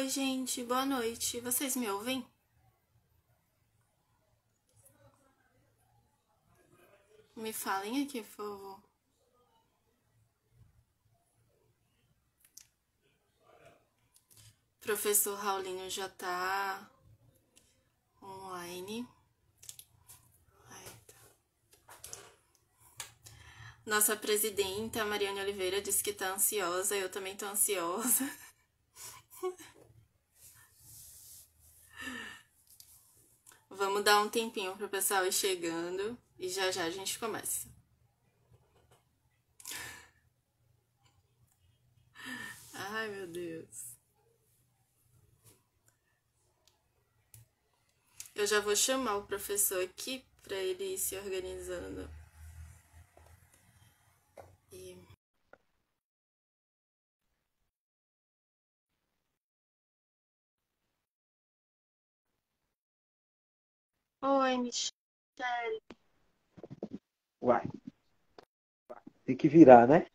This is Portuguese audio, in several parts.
Oi, gente, boa noite. Vocês me ouvem? Me falem aqui, por favor. Professor Raulinho já tá online. Nossa presidenta, Mariane Oliveira, disse que tá ansiosa. Eu também tô ansiosa. Vamos dar um tempinho pro pessoal ir chegando e já já a gente começa. Ai, meu Deus. Eu já vou chamar o professor aqui para ele ir se organizando. E... Oi, Michelle. Uai, tem que virar, né?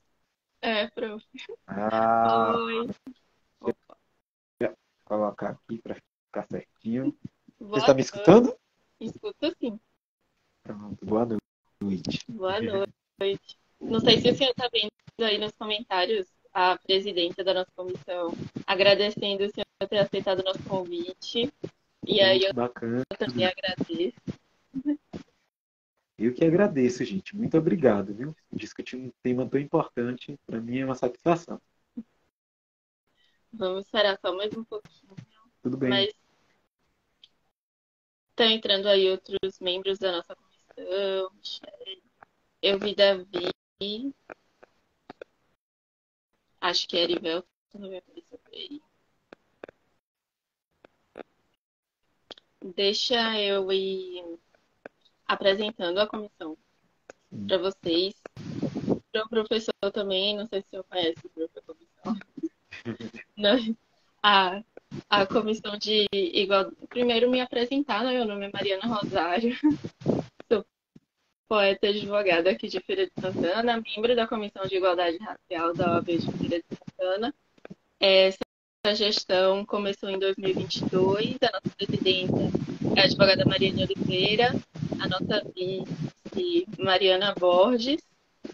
É, prof. Ah, Oi. Opa. vou colocar aqui para ficar certinho. Você Boa está me noite. escutando? Escuta sim. Pronto, boa noite. Boa noite. Não sei se o senhor está vendo aí nos comentários a presidenta da nossa comissão agradecendo o senhor ter aceitado o nosso convite. E aí Que eu bacana. também agradeço. Eu que agradeço, gente. Muito obrigado, viu? Discutir um tema tão importante, para mim é uma satisfação. Vamos esperar só mais um pouquinho. Tudo bem. Mas estão entrando aí outros membros da nossa comissão. Michelle. Eu vi Davi. Acho que é Erivelto. Não me apareceu por aí. Deixa eu ir apresentando a comissão para vocês. Para o professor também, não sei se o senhor conhece o professor comissão. Não, a, a comissão de igualdade. Primeiro me apresentar, né? Meu nome é Mariana Rosário, sou poeta e advogada aqui de Feira de Santana, membro da Comissão de Igualdade Racial da OAB de Feira de Santana. Essa gestão começou em 2022, a nossa presidenta é a advogada Mariane Oliveira, a nossa vice Mariana Borges,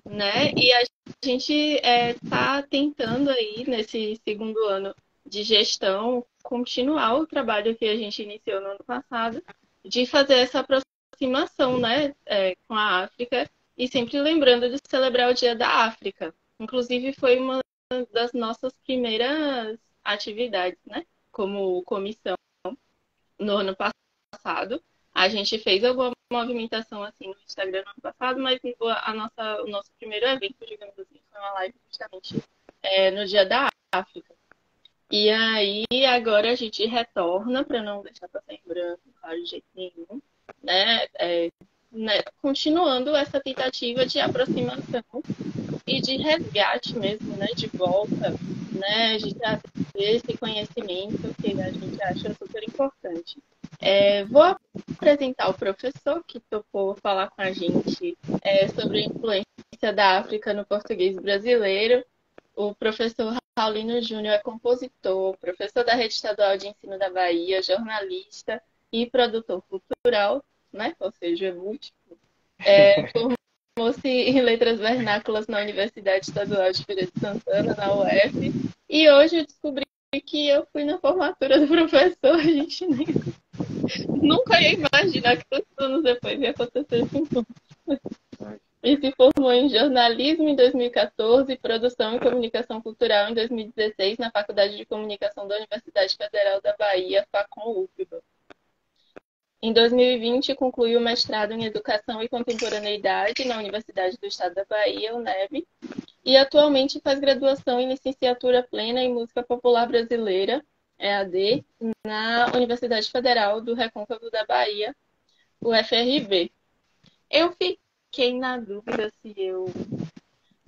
né? E a gente está tentando aí, nesse segundo ano de gestão, continuar o trabalho que a gente iniciou no ano passado, de fazer essa aproximação, né, com a África, e sempre lembrando de celebrar o Dia da África. Inclusive, foi uma das nossas primeiras atividades, né, como comissão no ano passado. A gente fez alguma movimentação assim no Instagram no ano passado, mas o nosso primeiro evento, digamos assim, foi uma live justamente no Dia da África. E aí agora a gente retorna, para não deixar passar em branco, claro, de jeito nenhum, né? Continuando essa tentativa de aproximação e de resgate mesmo, né? De volta, né? De trazer esse conhecimento que a gente acha super importante. Vou apresentar o professor que topou falar com a gente sobre a influência da África no português brasileiro. O professor Raulino Júnior é compositor, professor da Rede Estadual de Ensino da Bahia, jornalista e produtor cultural, né? Ou seja, é múltiplo. Formou-se em Letras Vernáculas na Universidade Estadual de Feira de Santana, na UF. E hoje eu descobri que eu fui na formatura do professor. A gente nunca ia imaginar que tantos anos depois ia acontecer isso. E se formou em jornalismo em 2014 e produção e comunicação cultural em 2016 na Faculdade de Comunicação da Universidade Federal da Bahia, FACON-UFBA. Em 2020, concluiu o mestrado em Educação e Contemporaneidade na Universidade do Estado da Bahia, UNEB, e atualmente faz graduação em Licenciatura Plena em Música Popular Brasileira, EAD, na Universidade Federal do Recôncavo da Bahia, UFRB. Eu fiquei na dúvida se eu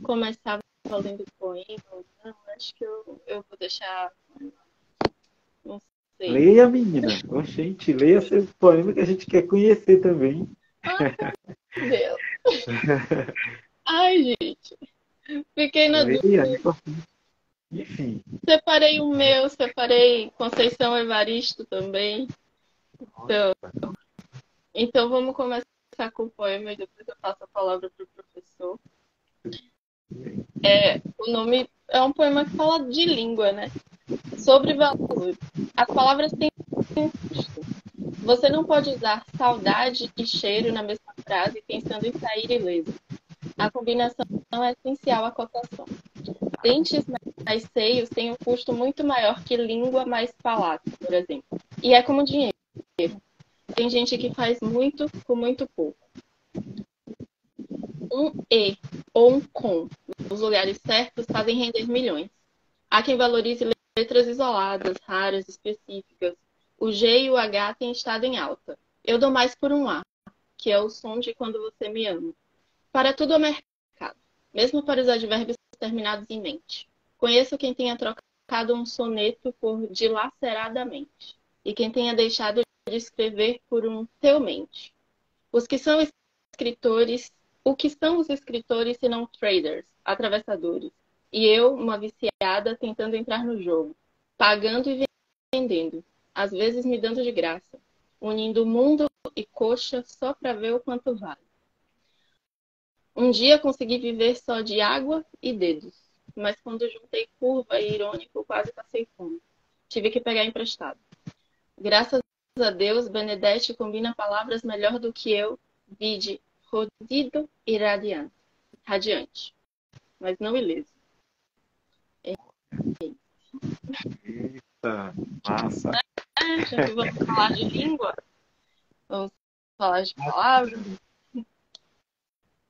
começava lendo poema ou não. Acho que eu vou deixar. Não sei. Leia, menina. Gente, leia seu poema que a gente quer conhecer também. Meu Deus. Ai, gente. Fiquei na dúvida Leia, é importante. Enfim. Separei o meu, separei Conceição Evaristo também. Então, então vamos começar com o poema e depois eu passo a palavra para o professor. O nome é um poema que fala de língua, né? Sobre valor. As palavras têm um custo. Você não pode usar saudade e cheiro na mesma frase pensando em sair ileso. A combinação é essencial à cotação. Dentes mais seios têm um custo muito maior que língua mais palato, por exemplo. E é como dinheiro. Tem gente que faz muito com muito pouco. Um e ou um com nos lugares certos fazem render milhões. Há quem valorize letras isoladas, raras, específicas. O G e o H têm estado em alta. Eu dou mais por um A, que é o som de quando você me ama. Para tudo é mercado, mesmo para os advérbios terminados em mente. Conheço quem tenha trocado um soneto por dilaceradamente, e quem tenha deixado de escrever por um teumente. Os que são escritores, o que são os escritores se não traders, atravessadores? E eu, uma viciada, tentando entrar no jogo, pagando e vendendo, às vezes me dando de graça, unindo mundo e coxa só para ver o quanto vale. Um dia consegui viver só de água e dedos, mas quando juntei curva e irônico, quase passei fome. Tive que pegar emprestado. Graças a Deus, Benedetti combina palavras melhor do que eu, vide rodido e radiante. Radiante, mas não ileso. Eita, massa. Já que vamos falar de língua, vamos falar de palavras.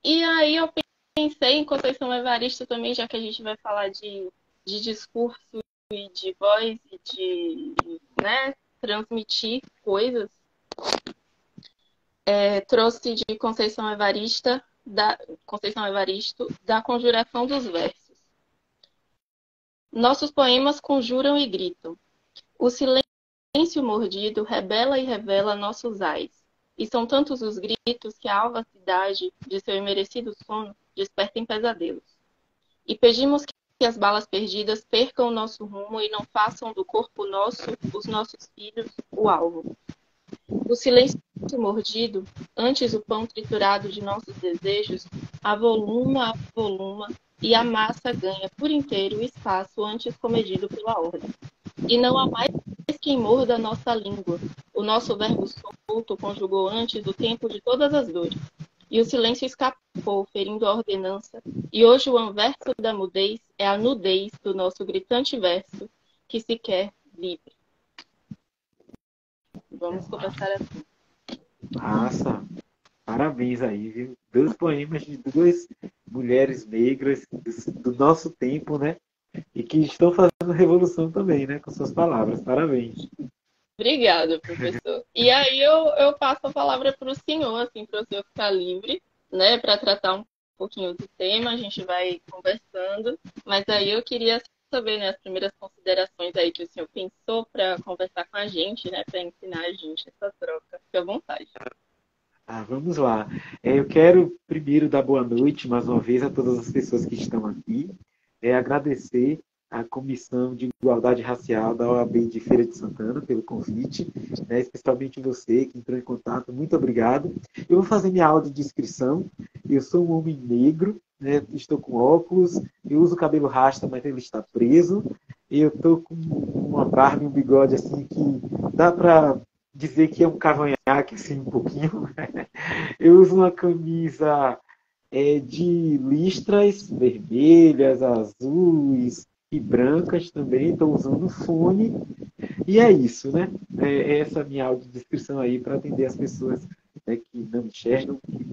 E aí eu pensei em Conceição Evaristo também, já que a gente vai falar de discurso e de voz e de, né, transmitir coisas. Trouxe de Conceição Evaristo, da Conjuração dos Versos. Nossos poemas conjuram e gritam. O silêncio mordido rebela e revela nossos ais. E são tantos os gritos que a alva cidade, de seu imerecido sono, desperta em pesadelos. E pedimos que as balas perdidas percam o nosso rumo e não façam do corpo nosso, os nossos filhos, o alvo. O silêncio mordido, antes o pão triturado de nossos desejos, avoluma, e a massa ganha por inteiro o espaço antes comedido pela ordem. E não há mais quem morda a nossa língua. O nosso verbo solto conjugou antes o tempo de todas as dores. E o silêncio escapou, ferindo a ordenança. E hoje o anverso da mudez é a nudez do nosso gritante verso, que se quer livre. Vamos começar assim. Massa. Parabéns aí, viu? Dois poemas de duas mulheres negras do nosso tempo, né? E que estão fazendo revolução também, né? Com suas palavras. Parabéns. Obrigada, professor. E aí eu passo a palavra para o senhor, assim, para o senhor ficar livre, né, para tratar um pouquinho do tema, a gente vai conversando, mas aí eu queria saber, né, as primeiras considerações aí que o senhor pensou para conversar com a gente, né, para ensinar a gente essa troca. Fique à vontade. Vamos lá. Eu quero primeiro dar boa noite mais uma vez a todas as pessoas que estão aqui. Agradecer à Comissão de Igualdade Racial da OAB de Feira de Santana pelo convite, né, especialmente você que entrou em contato. Muito obrigado. Eu vou fazer minha audiodescrição. Eu sou um homem negro, né, estou com óculos, eu uso cabelo rasta, mas ele está preso. Eu estou com uma barba e um bigode assim que dá para dizer que é um cavanhaque assim, um pouquinho. Eu uso uma camisa de listras vermelhas, azuis e brancas também. Estou usando fone. E é isso, né? Essa minha audiodescrição aí para atender as pessoas, né, que não enxergam, que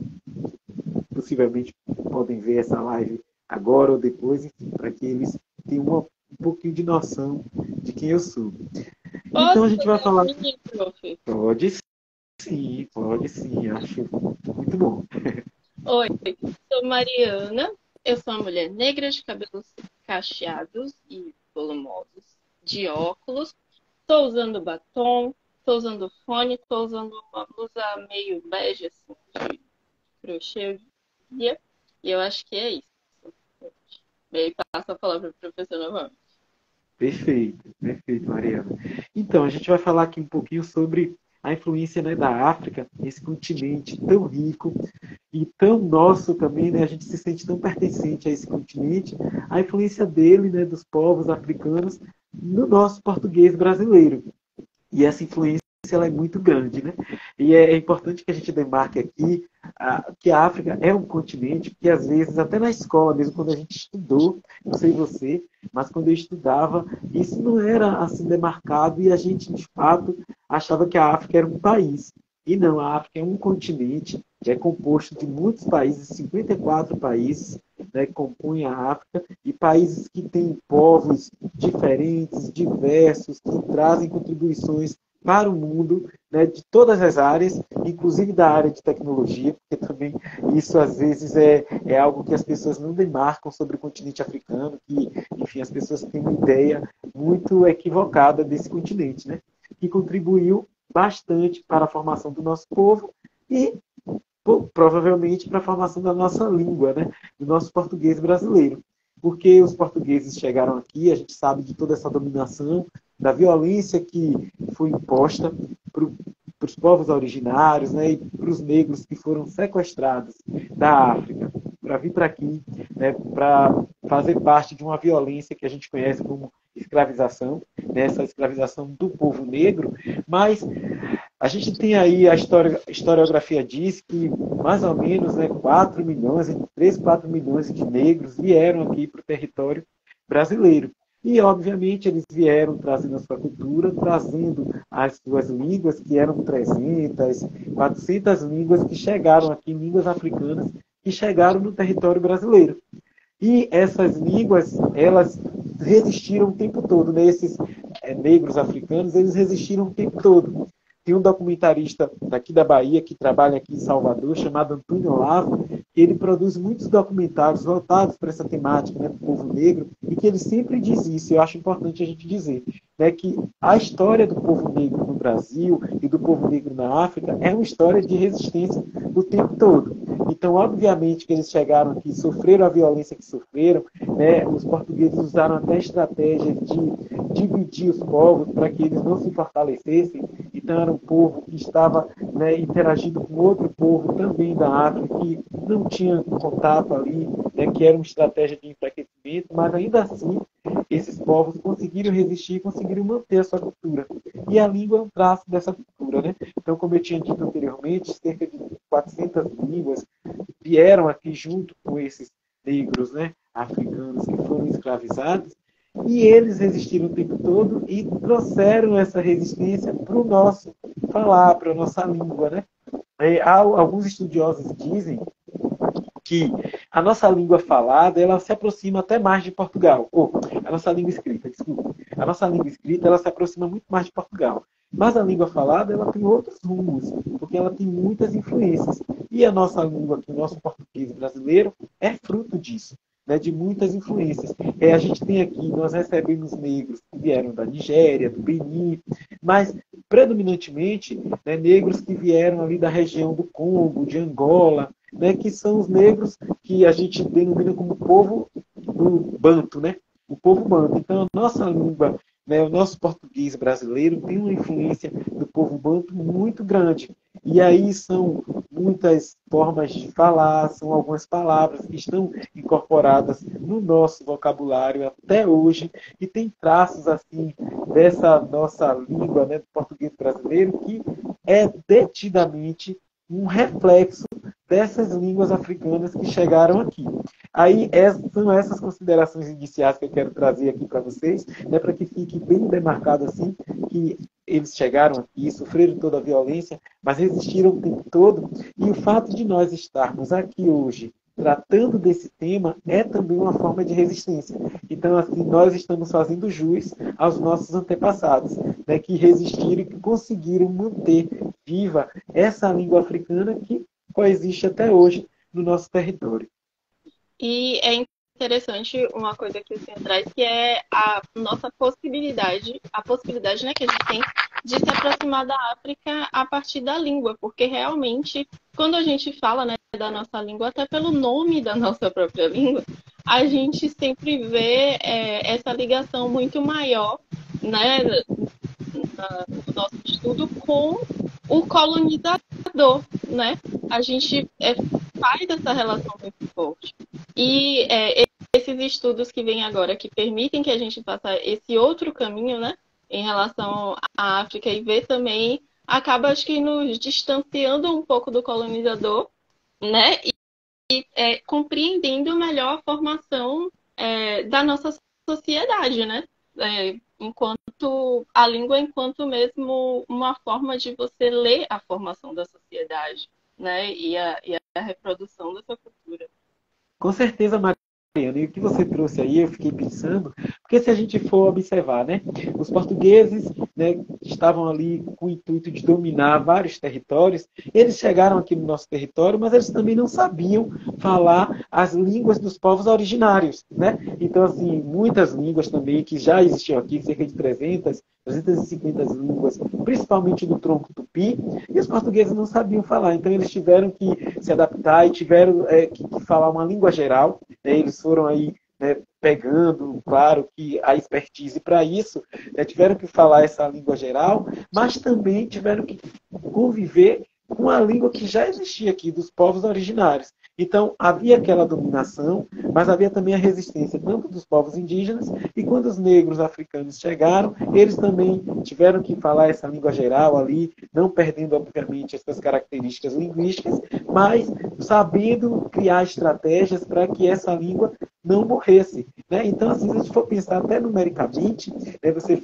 possivelmente podem ver essa live agora ou depois, enfim, para que eles tenham um pouquinho de noção de quem eu sou. Então Posso a gente vai falar. mim, prof? Pode sim, acho muito bom. Oi, sou Mariana, eu sou uma mulher negra de cabelos cacheados e volumosos, de óculos. Estou usando batom, estou usando fone, estou usando uma blusa meio bege, assim, de crochê, eu diria. E eu acho que é isso. E aí passo a palavra para o professor novamente. Perfeito, perfeito, Mariana. Então, a gente vai falar aqui um pouquinho sobre a influência, né, da África, esse continente tão rico e tão nosso também, né? A gente se sente tão pertencente a esse continente, a influência dele, né, dos povos africanos no nosso português brasileiro. E essa influência ela é muito grande, né? E é importante que a gente demarque aqui que a África é um continente que, às vezes, até na escola, mesmo quando a gente estudou, não sei você, mas quando eu estudava, isso não era assim demarcado e a gente, de fato, achava que a África era um país. E não, a África é um continente que é composto de muitos países, 54 países, né, que compõem a África, e países que têm povos diferentes, diversos, que trazem contribuições para o mundo, né, de todas as áreas, inclusive da área de tecnologia, porque também isso às vezes é algo que as pessoas não demarcam sobre o continente africano, que, enfim, as pessoas têm uma ideia muito equivocada desse continente, né, que contribuiu bastante para a formação do nosso povo e provavelmente para a formação da nossa língua, né, do nosso português brasileiro. Porque os portugueses chegaram aqui, a gente sabe de toda essa dominação, da violência que foi imposta para os povos originários, né, e para os negros que foram sequestrados da África para vir para aqui, né, para fazer parte de uma violência que a gente conhece como escravização, né, essa escravização do povo negro, mas a gente tem aí a historiografia diz que mais ou menos, né, 4 milhões, entre 3 e 4 milhões de negros vieram aqui para o território brasileiro. E, obviamente, eles vieram trazendo a sua cultura, trazendo as suas línguas, que eram 300, 400 línguas que chegaram aqui, línguas africanas, que chegaram no território brasileiro. E essas línguas, elas resistiram o tempo todo, né? Esses negros africanos, eles resistiram o tempo todo. Tem um documentarista daqui da Bahia, que trabalha aqui em Salvador, chamado Antônio Olavo, que ele produz muitos documentários voltados para essa temática, né, do povo negro, e que ele sempre diz isso, eu acho importante a gente dizer, né, que a história do povo negro no Brasil e do povo negro na África é uma história de resistência o tempo todo. Então, obviamente, que eles chegaram aqui, sofreram a violência que sofreram, né, os portugueses usaram até estratégias de dividir os povos para que eles não se fortalecessem. Então, era um povo que estava, né, interagindo com outro povo também da África, que não tinha contato ali, né, que era uma estratégia de enfraquecimento, mas ainda assim, esses povos conseguiram resistir, conseguiram manter a sua cultura. E a língua é um traço dessa cultura, né? Então, como eu tinha dito anteriormente, cerca de 400 línguas vieram aqui junto com esses negros, né, africanos que foram escravizados, e eles resistiram o tempo todo e trouxeram essa resistência para o nosso falar, para a nossa língua, né? Alguns estudiosos dizem que a nossa língua falada, ela se aproxima até mais de Portugal. Ou, a nossa língua escrita, desculpa. A nossa língua escrita, ela se aproxima muito mais de Portugal. Mas a língua falada, ela tem outros rumos, porque ela tem muitas influências. E a nossa língua, aqui, o nosso português brasileiro, é fruto disso, né, de muitas influências. A gente tem aqui, nós recebemos negros que vieram da Nigéria, do Benin, mas predominantemente, né, negros que vieram ali da região do Congo, de Angola, né, que são os negros que a gente denomina como povo do Banto, né? O povo Banto. Então, a nossa língua, né, o nosso português brasileiro tem uma influência do povo Banto muito grande. E aí são muitas formas de falar, são algumas palavras que estão incorporadas no nosso vocabulário até hoje e tem traços assim dessa nossa língua, né, do português brasileiro que é detidamente um reflexo dessas línguas africanas que chegaram aqui. Aí são essas considerações iniciais que eu quero trazer aqui para vocês, né, para que fique bem demarcado assim, que eles chegaram aqui, sofreram toda a violência, mas resistiram o tempo todo. E o fato de nós estarmos aqui hoje tratando desse tema é também uma forma de resistência. Então, assim, nós estamos fazendo jus aos nossos antepassados, né, que resistiram e que conseguiram manter viva essa língua africana que coexiste até hoje no nosso território. E é interessante uma coisa que o senhor traz, que é a nossa possibilidade, né, que a gente tem de se aproximar da África a partir da língua, porque realmente, quando a gente fala, né, da nossa língua, até pelo nome da nossa própria língua, a gente sempre vê essa ligação muito maior, né, no nosso estudo com o colonizador, né? A gente faz essa relação muito forte. E esses estudos que vêm agora, que permitem que a gente faça esse outro caminho, né, em relação à África e ver também, acaba, acho que, nos distanciando um pouco do colonizador, né, compreendendo melhor a formação da nossa sociedade, né? Enquanto a língua enquanto mesmo uma forma de você ler a formação da sociedade, né? E a reprodução da sua cultura. Com certeza, Mariana, e o que você trouxe aí, eu fiquei pensando, porque se a gente for observar, né, os portugueses, né, estavam ali com o intuito de dominar vários territórios, eles chegaram aqui no nosso território, mas eles também não sabiam falar as línguas dos povos originários, né? Então, assim, muitas línguas também que já existiam aqui, cerca de 350 línguas, principalmente do tronco tupi, e os portugueses não sabiam falar, então eles tiveram que se adaptar e tiveram que falar uma língua geral, né? Eles foram aí, né, pegando, claro, que a expertise para isso, né, tiveram que falar essa língua geral, mas também tiveram que conviver com a língua que já existia aqui, dos povos originários. Então, havia aquela dominação, mas havia também a resistência tanto dos povos indígenas, e quando os negros africanos chegaram, eles também tiveram que falar essa língua geral ali, não perdendo, obviamente, as suas características linguísticas, mas sabendo criar estratégias para que essa língua não morresse. Né? Então, assim, se a gente for pensar até numericamente, né, você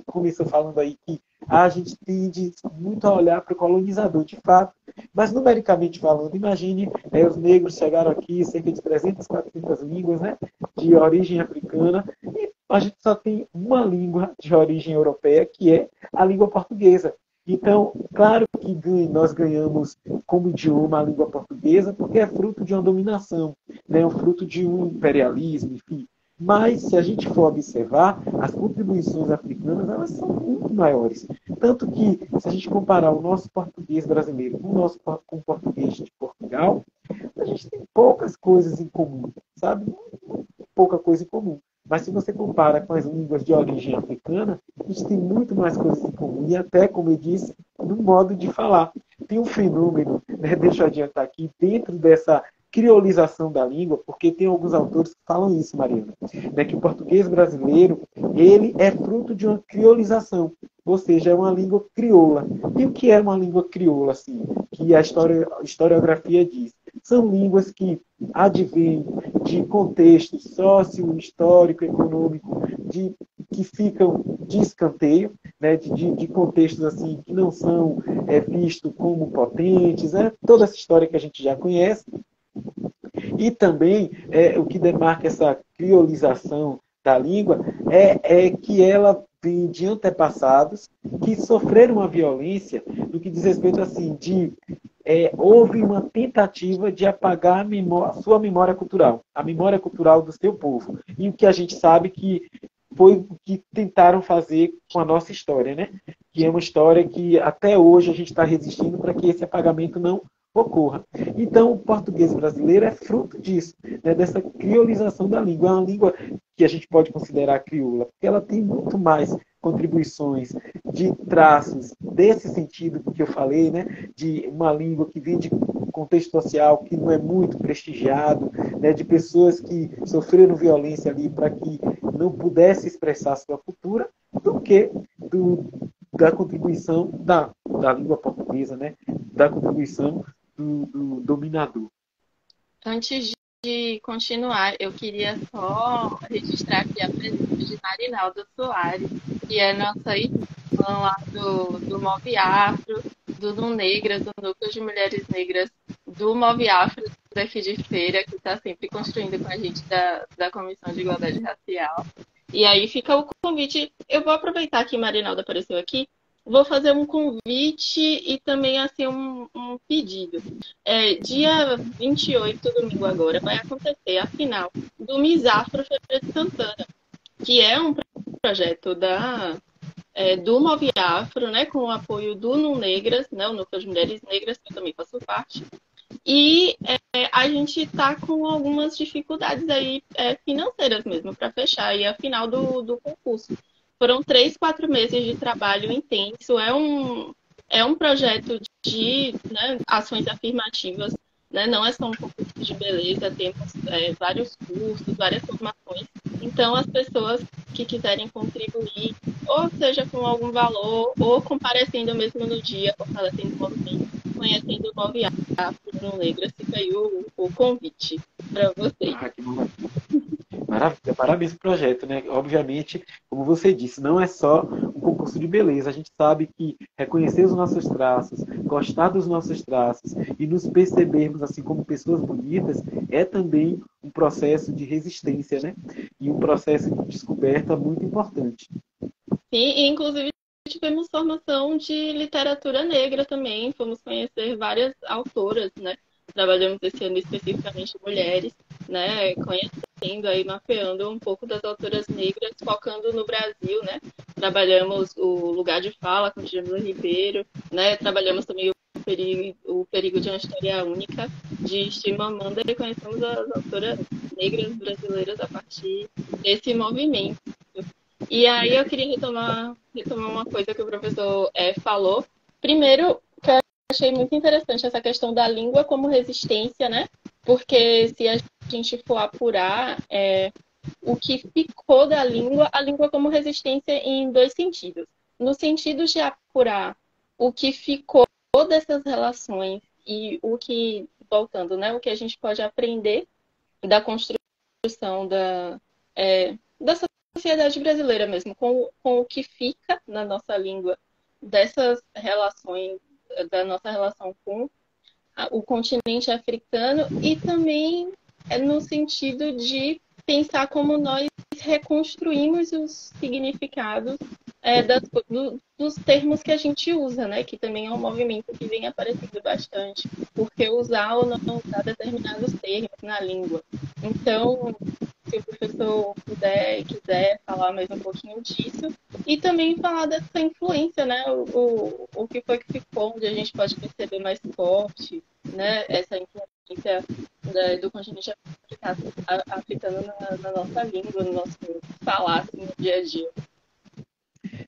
começou falando aí que a gente tende muito a olhar para o colonizador, de fato, mas numericamente falando, imagine, os negros chegaram aqui, cerca de 300, 400 línguas, né, de origem africana, e a gente só tem uma língua de origem europeia, que é a língua portuguesa. Então, claro que nós ganhamos como idioma a língua portuguesa, porque é fruto de uma dominação, né, um fruto de um imperialismo, enfim. Mas, se a gente for observar, as contribuições africanas elas são muito maiores. Tanto que, se a gente comparar o nosso português brasileiro com o português de Portugal, a gente tem poucas coisas em comum, sabe? Pouca coisa em comum. Mas se você compara com as línguas de origem africana, a gente tem muito mais coisas em comum. E até, como eu disse, no modo de falar. Tem um fenômeno, né, deixa eu adiantar aqui, dentro dessa criolização da língua, porque tem alguns autores que falam isso, Mariana, né, que o português brasileiro, ele é fruto de uma criolização, ou seja, é uma língua crioula. E o que é uma língua crioula, assim, que a historiografia diz? São línguas que advêm de contextos sócio, histórico, econômico, que ficam de escanteio, né, de contextos assim que não são vistos como potentes, né, toda essa história que a gente já conhece. E também o que demarca essa criolização da língua é que ela vem de antepassados que sofreram uma violência no que diz respeito assim de houve uma tentativa de apagar a sua memória cultural, a memória cultural do seu povo. E o que a gente sabe que foi o que tentaram fazer com a nossa história, né? Que é uma história que até hoje a gente está resistindo para que esse apagamento não ocorra. Então, o português brasileiro é fruto disso, né? Dessa criolização da língua. É uma língua que a gente pode considerar crioula, porque ela tem muito mais contribuições de traços desse sentido que eu falei, né? De uma língua que vem de contexto social que não é muito prestigiado, né? De pessoas que sofreram violência ali para que não pudesse expressar sua cultura, do que da contribuição da língua portuguesa, né? Da contribuição do dominador. Antes de continuar, eu queria só registrar aqui a presença de Marinalda Soares, que é nossa irmã lá do Move Afro, do Nu Negras, do Núcleo de Mulheres Negras do Move Afro, daqui de Feira, que está sempre construindo com a gente da Comissão de Igualdade Racial. E aí fica o convite. Eu vou aproveitar que Marinalda apareceu aqui, vou fazer um convite e também assim um pedido. Dia 28, domingo agora, vai acontecer a final do Miss Afro Feira de Santana, que é um projeto do Move Afro, né, com o apoio do Nu Negras, né, o Núcleo de Mulheres Negras, que eu também faço parte. E a gente está com algumas dificuldades aí financeiras mesmo para fechar aí a final do concurso. Foram 3, 4 meses de trabalho intenso. É um projeto de, né, ações afirmativas, né? Não é só um concurso de beleza, temos vários cursos, várias formações. Então, as pessoas que quiserem contribuir, ou seja com algum valor, ou comparecendo mesmo no dia, fortalecendo o movimento, conhecendo o Nove Afro Negras, fica aí o convite para vocês. Ah, que bom. Maravilha, parabéns pelo projeto, né? Obviamente, como você disse, não é só um concurso de beleza. A gente sabe que reconhecer os nossos traços, gostar dos nossos traços e nos percebermos assim como pessoas bonitas é também um processo de resistência, né? E um processo de descoberta muito importante. Sim, e inclusive tivemos formação de literatura negra também, fomos conhecer várias autoras, né? Trabalhamos esse ano especificamente mulheres, né? Conhecendo aí, mapeando um pouco das autoras negras, focando no Brasil, né? Trabalhamos o Lugar de Fala com Djamila Ribeiro, né? Trabalhamos também o perigo de uma História Única de Chimamanda e conhecemos as autoras negras brasileiras a partir desse movimento. E aí eu queria retomar uma coisa que o professor falou. Primeiro, que eu achei muito interessante essa questão da língua como resistência, né? Porque se a gente for apurar o que ficou da língua, a língua como resistência em dois sentidos. No sentido de apurar o que ficou dessas relações e o que, voltando, né? O que a gente pode aprender da construção da sociedade brasileira mesmo, com o que fica na nossa língua dessas relações, da nossa relação com o continente africano e também no sentido de pensar como nós reconstruímos os significados dos termos que a gente usa, né? Que também é um movimento que vem aparecendo bastante, porque usar ou não usar determinados termos na língua. Então, se o professor puder e quiser falar mais um pouquinho disso, e também falar dessa influência, né? O que foi que ficou, onde a gente pode perceber mais forte, né? Essa influência do continente africano na nossa língua, no nosso falar assim, no dia a dia.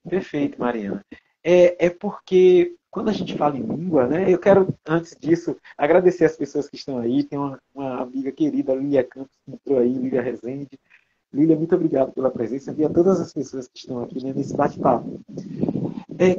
Perfeito, Mariana. É porque quando a gente fala em língua, né? Eu quero, antes disso, agradecer as pessoas que estão aí. Tem uma amiga querida, Lília Campos, que entrou aí, Lília Rezende. Lília, muito obrigado pela presença e a todas as pessoas que estão aqui, né, nesse bate-papo.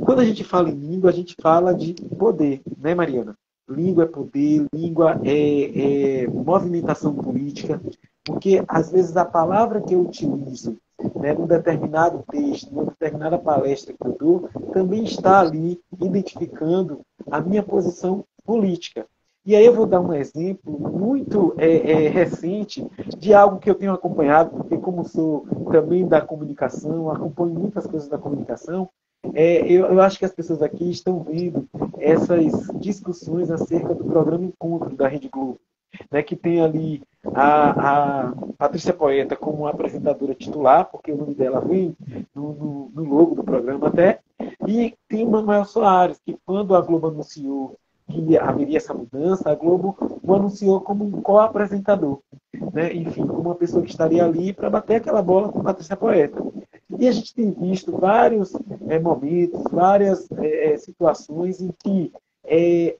Quando a gente fala em língua, a gente fala de poder, né, Mariana? Língua é poder, língua é movimentação política, porque às vezes a palavra que eu utilizo, né, num determinado texto, numa determinada palestra que eu dou, também está ali identificando a minha posição política. E aí eu vou dar um exemplo muito recente de algo que eu tenho acompanhado, porque como sou também da comunicação, acompanho muitas coisas da comunicação, eu acho que as pessoas aqui estão vendo essas discussões acerca do programa Encontro da Rede Globo, né, que tem ali a Patrícia Poeta como apresentadora titular, porque o nome dela vem no logo do programa até, e tem o Manuel Soares, que quando a Globo anunciou que haveria essa mudança, a Globo o anunciou como um co-apresentador, né? Enfim, como uma pessoa que estaria ali para bater aquela bola com a Patrícia Poeta. E a gente tem visto vários momentos, várias situações em que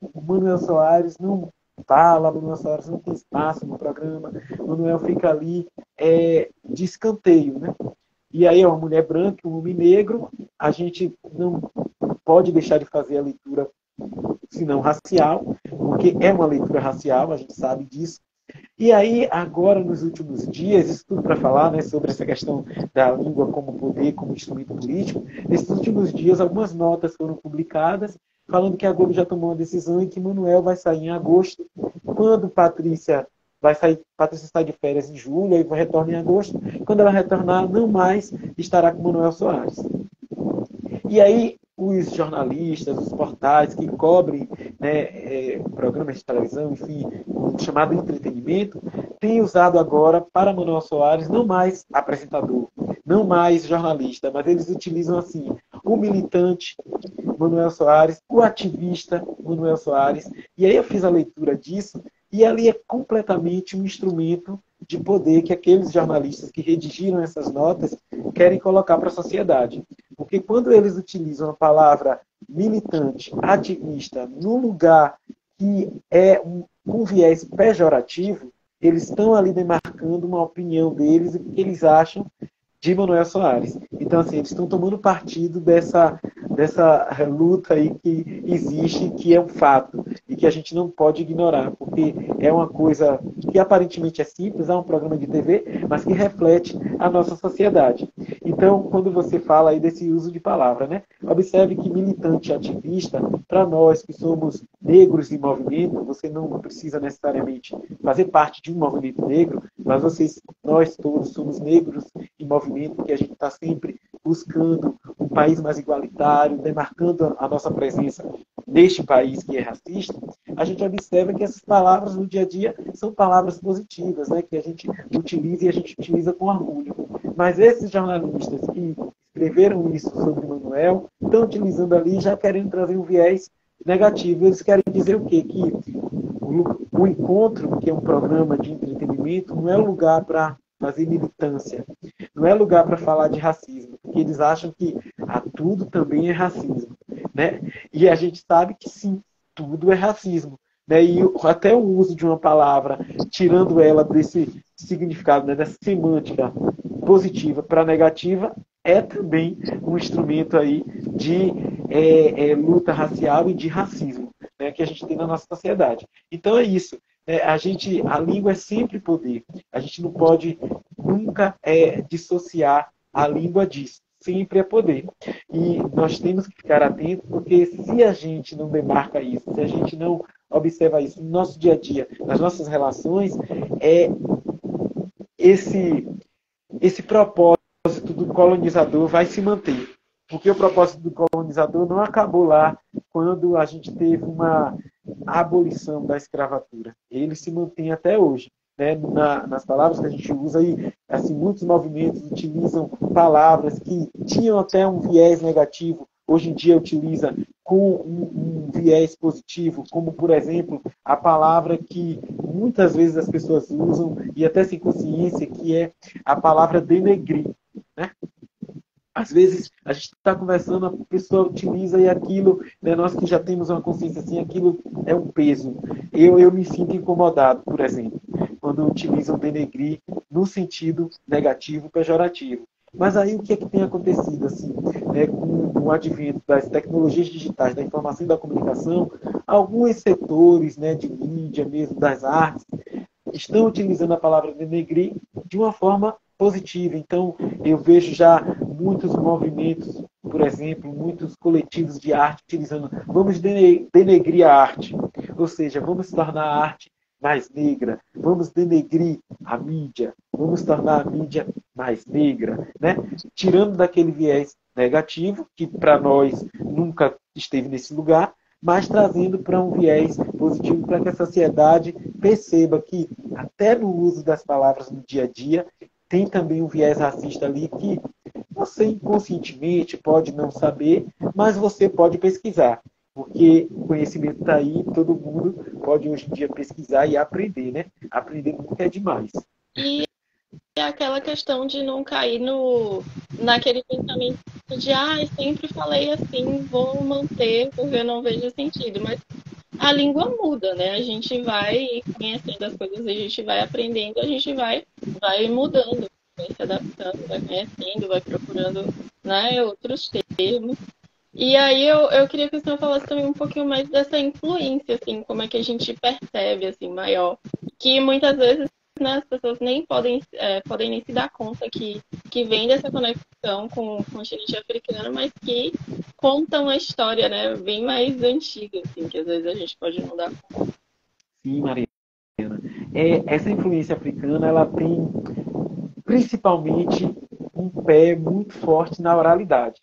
o Manuel Soares não fala, o Manuel Soares não tem espaço no programa, o Manuel fica ali de escanteio, né? E aí é uma mulher branca, um homem negro, a gente não pode deixar de fazer a leitura, se não racial, porque é uma leitura racial, a gente sabe disso. E aí, agora, nos últimos dias, isso tudo para falar, né, sobre essa questão da língua como poder, como instrumento político, nesses últimos dias, algumas notas foram publicadas falando que a Globo já tomou uma decisão e que Manuel vai sair em agosto, quando Patrícia sai de férias em julho, aí retorna em agosto. Quando ela retornar, não mais estará com Manuel Soares. E aí, os jornalistas, os portais que cobrem, né, programas de televisão, enfim, o chamado entretenimento, têm usado agora para Manuel Soares não mais apresentador, não mais jornalista, mas eles utilizam assim o militante. Manuel Soares, o ativista Manuel Soares. E aí eu fiz a leitura disso, e ali é completamente um instrumento de poder que aqueles jornalistas que redigiram essas notas querem colocar para a sociedade. Porque quando eles utilizam a palavra militante, ativista, no lugar que é um viés pejorativo, eles estão ali demarcando uma opinião deles e o que eles acham de Manuel Soares. Então, assim, eles estão tomando partido dessa luta aí que existe, que é um fato, e que a gente não pode ignorar, porque é uma coisa que aparentemente é simples, é um programa de TV, mas que reflete a nossa sociedade. Então, quando você fala aí desse uso de palavra, né? Observe que militante e ativista, para nós que somos negros em movimento, você não precisa necessariamente fazer parte de um movimento negro, mas nós todos somos negros em movimento, que a gente está sempre buscando um país mais igualitário, demarcando a nossa presença neste país que é racista, a gente observa que essas palavras no dia a dia são palavras positivas, né, que a gente utiliza e a gente utiliza com orgulho. Mas esses jornalistas que escreveram isso sobre Manuel estão utilizando ali já querendo trazer um viés negativo. Eles querem dizer o quê? Que o Encontro, que é um programa de entretenimento, não é lugar para fazer militância, não é lugar para falar de racismo, porque eles acham que tudo também é racismo, né? E a gente sabe que sim, tudo é racismo, né? E até o uso de uma palavra, tirando ela desse significado, né, dessa semântica positiva para negativa, é também um instrumento aí de luta racial e de racismo, né, que a gente tem na nossa sociedade. Então é isso. A língua é sempre poder. A gente não pode nunca dissociar a língua disso. Sempre é poder. E nós temos que ficar atentos, porque se a gente não demarca isso, se a gente não observa isso no nosso dia a dia, nas nossas relações, esse propósito do colonizador vai se manter. Porque o propósito do colonizador não acabou lá quando a gente teve uma abolição da escravatura. Ele se mantém até hoje. Né? Nas palavras que a gente usa aí, assim, muitos movimentos utilizam palavras que tinham até um viés negativo, hoje em dia utiliza com um viés positivo, como, por exemplo, a palavra que muitas vezes as pessoas usam, e até sem consciência, que é a palavra denegrir. Né? Às vezes a gente está conversando, a pessoa utiliza e aquilo, né, nós que já temos uma consciência assim, aquilo é um peso. Eu me sinto incomodado, por exemplo, quando utilizam denegrir no sentido negativo, pejorativo. Mas aí o que é que tem acontecido assim, né, com o advento das tecnologias digitais, da informação e da comunicação, alguns setores, né, de mídia mesmo, das artes, estão utilizando a palavra denegrir de uma forma positiva. Então, eu vejo já muitos movimentos, por exemplo, muitos coletivos de arte utilizando, vamos denegrir a arte, ou seja, vamos tornar a arte mais negra, vamos denegrir a mídia, vamos tornar a mídia mais negra, né? Tirando daquele viés negativo, que para nós nunca esteve nesse lugar, mas trazendo para um viés positivo para que a sociedade perceba que, até no uso das palavras no dia a dia, tem também um viés racista ali que você inconscientemente pode não saber, mas você pode pesquisar. Porque o conhecimento está aí, todo mundo pode hoje em dia pesquisar e aprender, né? Aprender nunca é demais. E é aquela questão de não cair naquele pensamento de sempre falei assim, vou manter porque eu não vejo sentido. Mas a língua muda, né? A gente vai conhecendo as coisas, a gente vai aprendendo, a gente vai mudando, vai se adaptando, vai conhecendo, vai procurando, né, outros termos. E aí eu queria que o senhor falasse também um pouquinho mais dessa influência, assim, como é que a gente percebe, assim, maior. Que muitas vezes, né, as pessoas nem podem nem se dar conta que vem dessa conexão com o continente africano, mas que contam a história, né, bem mais antiga, assim, que às vezes a gente pode não dar conta. Sim, Mariana. Essa influência africana, ela tem principalmente um pé muito forte na oralidade.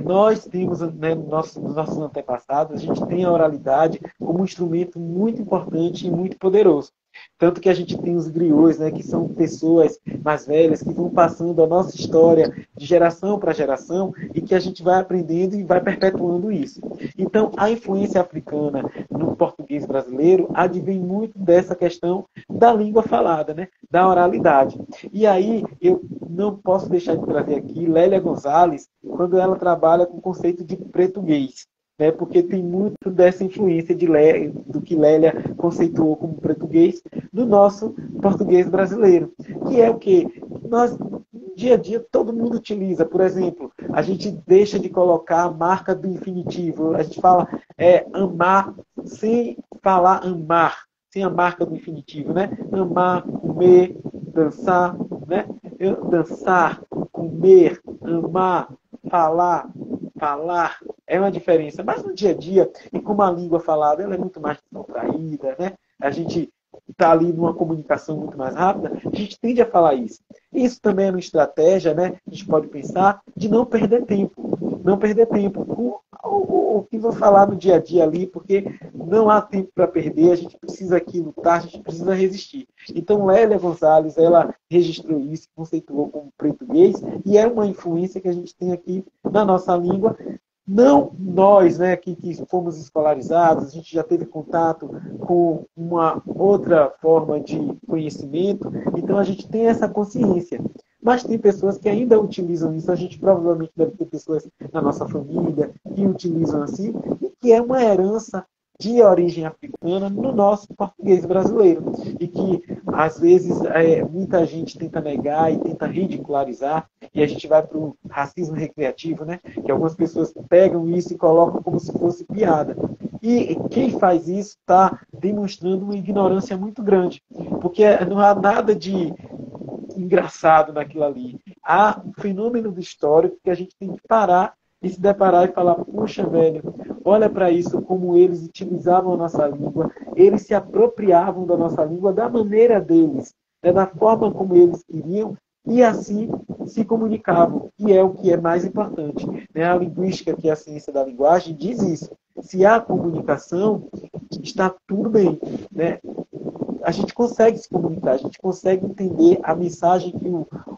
Nós temos, né, nos nossos antepassados, a gente tem a oralidade como um instrumento muito importante e muito poderoso. Tanto que a gente tem os griots, né, que são pessoas mais velhas que vão passando a nossa história de geração para geração e que a gente vai aprendendo e vai perpetuando isso. Então, a influência africana no português brasileiro advém muito dessa questão da língua falada, né, da oralidade. E aí, eu não posso deixar de trazer aqui Lélia Gonzalez, quando ela trabalha com o conceito de português, né, porque tem muito dessa influência do que Lélia conceituou como português no nosso português brasileiro, que é o que nós, no dia a dia, todo mundo utiliza. Por exemplo, a gente deixa de colocar a marca do infinitivo, a gente fala amar sem falar amar, sem a marca do infinitivo, né? Amar, comer, dançar, né? Dançar, comer, amar, falar, falar, é uma diferença. Mas no dia a dia, e como a língua falada ela é muito mais descontraída, né? A gente está ali numa comunicação muito mais rápida, a gente tende a falar isso. Isso também é uma estratégia, né? A gente pode pensar de não perder tempo. Não perder tempo com o que vou falar no dia a dia ali, porque não há tempo para perder, a gente precisa aqui lutar, a gente precisa resistir. Então, Lélia Gonzalez, ela registrou isso, conceituou como português, e é uma influência que a gente tem aqui na nossa língua. Não nós, né, que fomos escolarizados, a gente já teve contato com uma outra forma de conhecimento, então a gente tem essa consciência. Mas tem pessoas que ainda utilizam isso, a gente provavelmente deve ter pessoas na nossa família que utilizam assim, e que é uma herança de origem africana no nosso português brasileiro. E que, às vezes, muita gente tenta negar e tenta ridicularizar, e a gente vai para o racismo recreativo, né? Que algumas pessoas pegam isso e colocam como se fosse piada. E quem faz isso está demonstrando uma ignorância muito grande, porque não há nada de engraçado naquilo ali. Há um fenômeno do histórico que a gente tem que parar e se deparar e falar, puxa, velho, olha para isso, como eles utilizavam a nossa língua, eles se apropriavam da nossa língua da maneira deles, né, da forma como eles queriam, e assim se comunicavam, e é o que é mais importante. Né? A linguística, que é a ciência da linguagem, diz isso. Se há comunicação, está tudo bem. Né? A gente consegue se comunicar, a gente consegue entender a mensagem que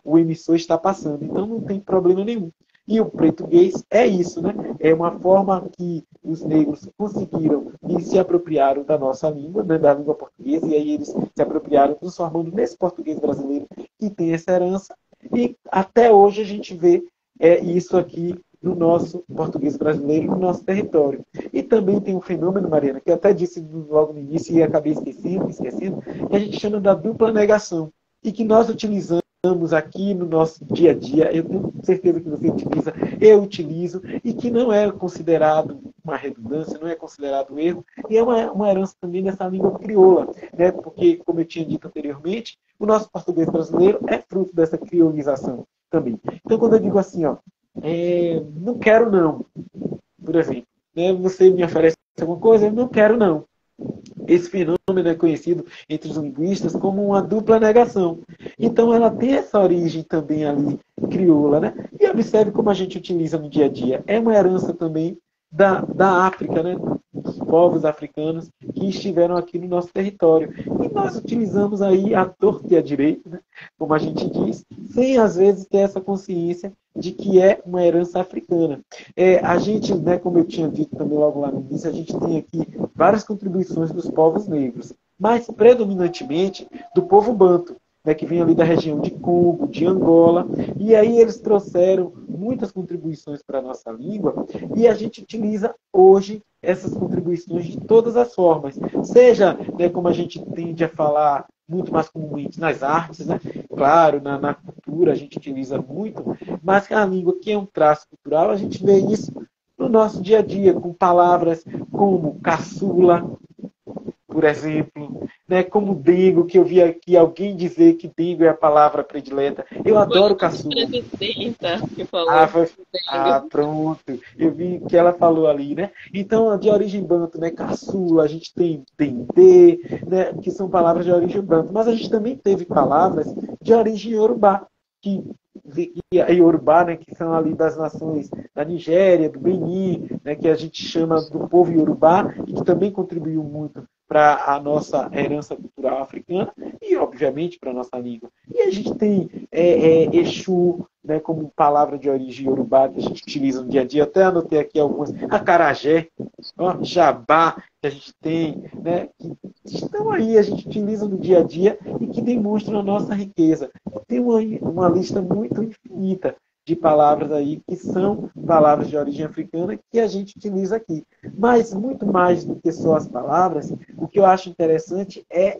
o emissor está passando. Então não tem problema nenhum. E o português é isso, né? É uma forma que os negros conseguiram e se apropriaram da nossa língua, né? Da língua portuguesa, e aí eles se apropriaram, transformando nesse português brasileiro que tem essa herança. E até hoje a gente vê isso aqui no nosso português brasileiro, no nosso território. E também tem um fenômeno, Mariana, que eu até disse logo no início e acabei esquecendo, que a gente chama da dupla negação. E que nós utilizamos aqui no nosso dia a dia, eu tenho certeza que você utiliza, eu utilizo, e que não é considerado uma redundância, não é considerado um erro, e é uma herança também dessa língua crioula, né? Porque, como eu tinha dito anteriormente, o nosso português brasileiro é fruto dessa criolização também. Então, quando eu digo assim, ó, não quero não, por exemplo, né? Você me oferece alguma coisa, eu não quero não. Esse fenômeno é conhecido entre os linguistas como uma dupla negação. Então, ela tem essa origem também ali crioula, né? E observe como a gente utiliza no dia a dia. É uma herança também da África, né? Dos povos africanos que estiveram aqui no nosso território. E nós utilizamos aí a torta e a direita, né? Como a gente diz, sem às vezes ter essa consciência de que é uma herança africana. A gente, né, como eu tinha dito também logo lá no início, a gente tem aqui várias contribuições dos povos negros, mas predominantemente do povo banto, né, que vem ali da região de Congo, de Angola, e aí eles trouxeram muitas contribuições para a nossa língua, e a gente utiliza hoje essas contribuições de todas as formas, seja, né, como a gente tende a falar muito mais comumente nas artes, né? Claro, na cultura a gente utiliza muito, mas a língua, que é um traço cultural, a gente vê isso no nosso dia a dia, com palavras como caçula, por exemplo, né, como dengo, que eu vi aqui alguém dizer que dengo é a palavra predileta. Eu adoro caçula. Presidenta que falou. Pronto. Eu vi que ela falou ali, né? Então, de origem banto, né? Caçula, a gente tem dendê, né? Que são palavras de origem banto. Mas a gente também teve palavras de origem iorubá, a Iorubá, né, que são ali das nações da Nigéria, do Benin, né, que a gente chama do povo Iorubá, e que também contribuiu muito para a nossa herança cultural africana e, obviamente, para a nossa língua. E a gente tem Exu, né, como palavra de origem iorubá, que a gente utiliza no dia a dia. Até anotei aqui algumas. Acarajé, ó, Jabá, que a gente tem, né, que estão aí, a gente utiliza no dia a dia e que demonstram a nossa riqueza. Tem uma lista muito infinita de palavras aí que são palavras de origem africana que a gente utiliza aqui. Mas muito mais do que só as palavras, o que eu acho interessante é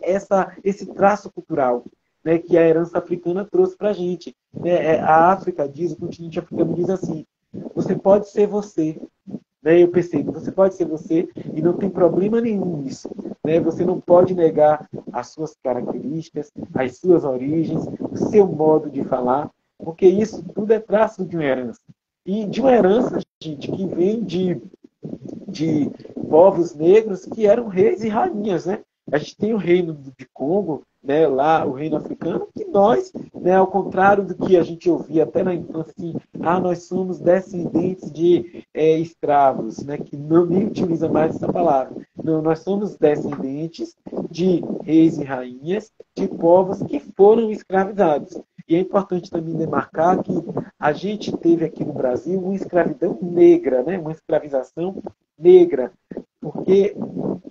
esse traço cultural, né, que a herança africana trouxe para a gente. Né? A África diz, o continente africano diz assim: você pode ser você. Né? Eu percebo, você pode ser você e não tem problema nenhum nisso. Né? Você não pode negar as suas características, as suas origens, o seu modo de falar, porque isso tudo é traço de uma herança. E de uma herança, gente, que vem de povos negros que eram reis e rainhas, né? A gente tem o reino de Congo, né, lá o reino africano, que nós, né, ao contrário do que a gente ouvia até na infância, assim, nós somos descendentes de escravos, né, que não nem utiliza mais essa palavra. Não, nós somos descendentes de reis e rainhas, de povos que foram escravizados. E é importante também demarcar que a gente teve aqui no Brasil uma escravidão negra, né, uma escravização negra, porque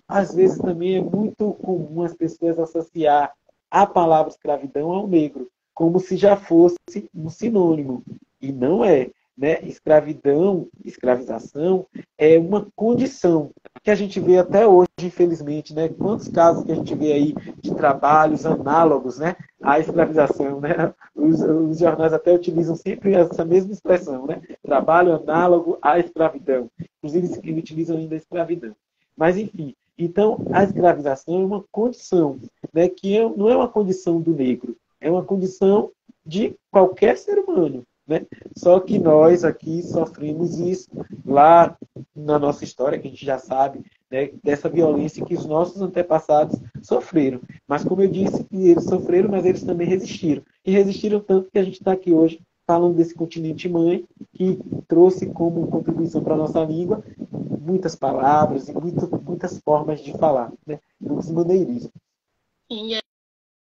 às vezes também é muito comum as pessoas associar a palavra escravidão ao negro, como se já fosse um sinônimo. E não é. Né? Escravidão, escravização é uma condição que a gente vê até hoje, infelizmente. Né? Quantos casos que a gente vê aí de trabalhos análogos, né, à escravização? Né? Os jornais até utilizam sempre essa mesma expressão, né? Trabalho análogo à escravidão. Inclusive, eles utilizam ainda a escravidão. Mas, enfim, então a escravização é uma condição, né, que não é uma condição do negro, é uma condição de qualquer ser humano. Né? Só que nós aqui sofremos isso lá na nossa história, que a gente já sabe, né, dessa violência que os nossos antepassados sofreram. Mas, como eu disse, eles sofreram, mas eles também resistiram. E resistiram tanto que a gente está aqui hoje falando desse continente mãe, que trouxe como contribuição para a nossa língua muitas palavras e muitas formas de falar, né? Muitos maneirismos. E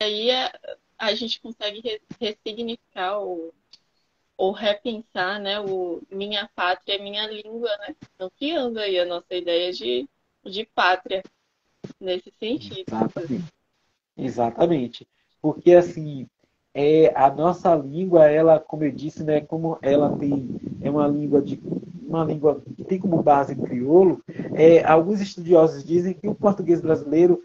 aí a gente consegue ressignificar ou repensar, né, o minha pátria, minha língua, né? Ampliando aí a nossa ideia de pátria nesse sentido. Exatamente. Exatamente. Porque, assim, a nossa língua, ela, como eu disse, né, como ela é uma língua que tem como base o crioulo, alguns estudiosos dizem que o português brasileiro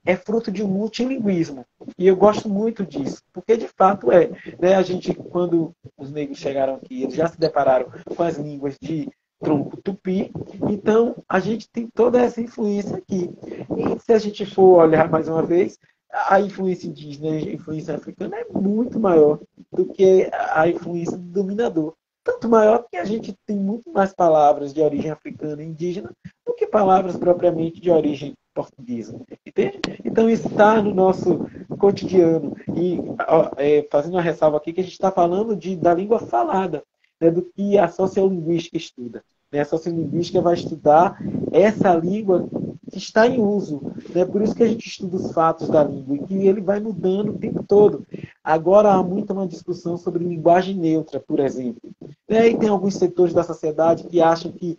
é fruto de um multilinguismo. E eu gosto muito disso, porque de fato é. Né? A gente, quando os negros chegaram aqui, eles já se depararam com as línguas de tronco tupi, então a gente tem toda essa influência aqui. E se a gente for olhar mais uma vez, a influência indígena e a influência africana é muito maior do que a influência do dominador. Tanto maior que a gente tem muito mais palavras de origem africana e indígena do que palavras propriamente de origem portuguesa. Entende? Então isso está no nosso cotidiano. E fazendo uma ressalva aqui que a gente está falando da língua falada, né, do que a sociolinguística estuda. Né? A sociolinguística vai estudar essa língua que está em uso. Né? Por isso que a gente estuda os fatos da língua e que ele vai mudando o tempo todo. Agora há muita uma discussão sobre linguagem neutra, por exemplo. Né? E tem alguns setores da sociedade que acham que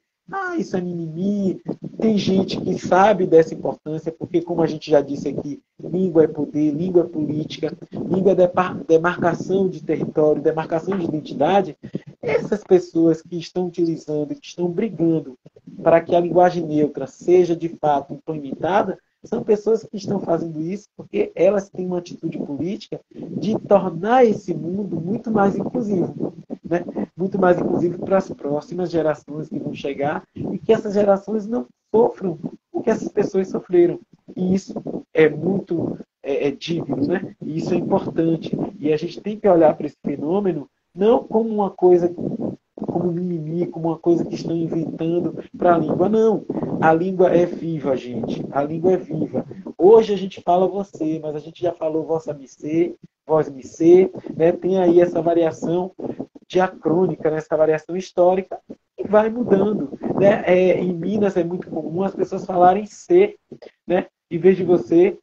isso é mimimi. Tem gente que sabe dessa importância, porque, como a gente já disse aqui, língua é poder, língua é política, língua é demarcação de território, demarcação de identidade. Essas pessoas que estão utilizando, que estão brigando para que a linguagem neutra seja de fato implementada, são pessoas que estão fazendo isso porque elas têm uma atitude política de tornar esse mundo muito mais inclusivo. Né? Muito mais inclusivo para as próximas gerações que vão chegar e que essas gerações não sofram o que essas pessoas sofreram. E isso é muito digno, né? E isso é importante. E a gente tem que olhar para esse fenômeno não como uma coisa, como mimimi, como uma coisa que estão inventando para a língua. Não. A língua é viva, gente. A língua é viva. Hoje a gente fala você, mas a gente já falou vossa me ser, vós me ser, né? Tem aí essa variação diacrônica, né? Essa variação histórica, e vai mudando. Né? Em Minas é muito comum as pessoas falarem ser, né? em vez de você.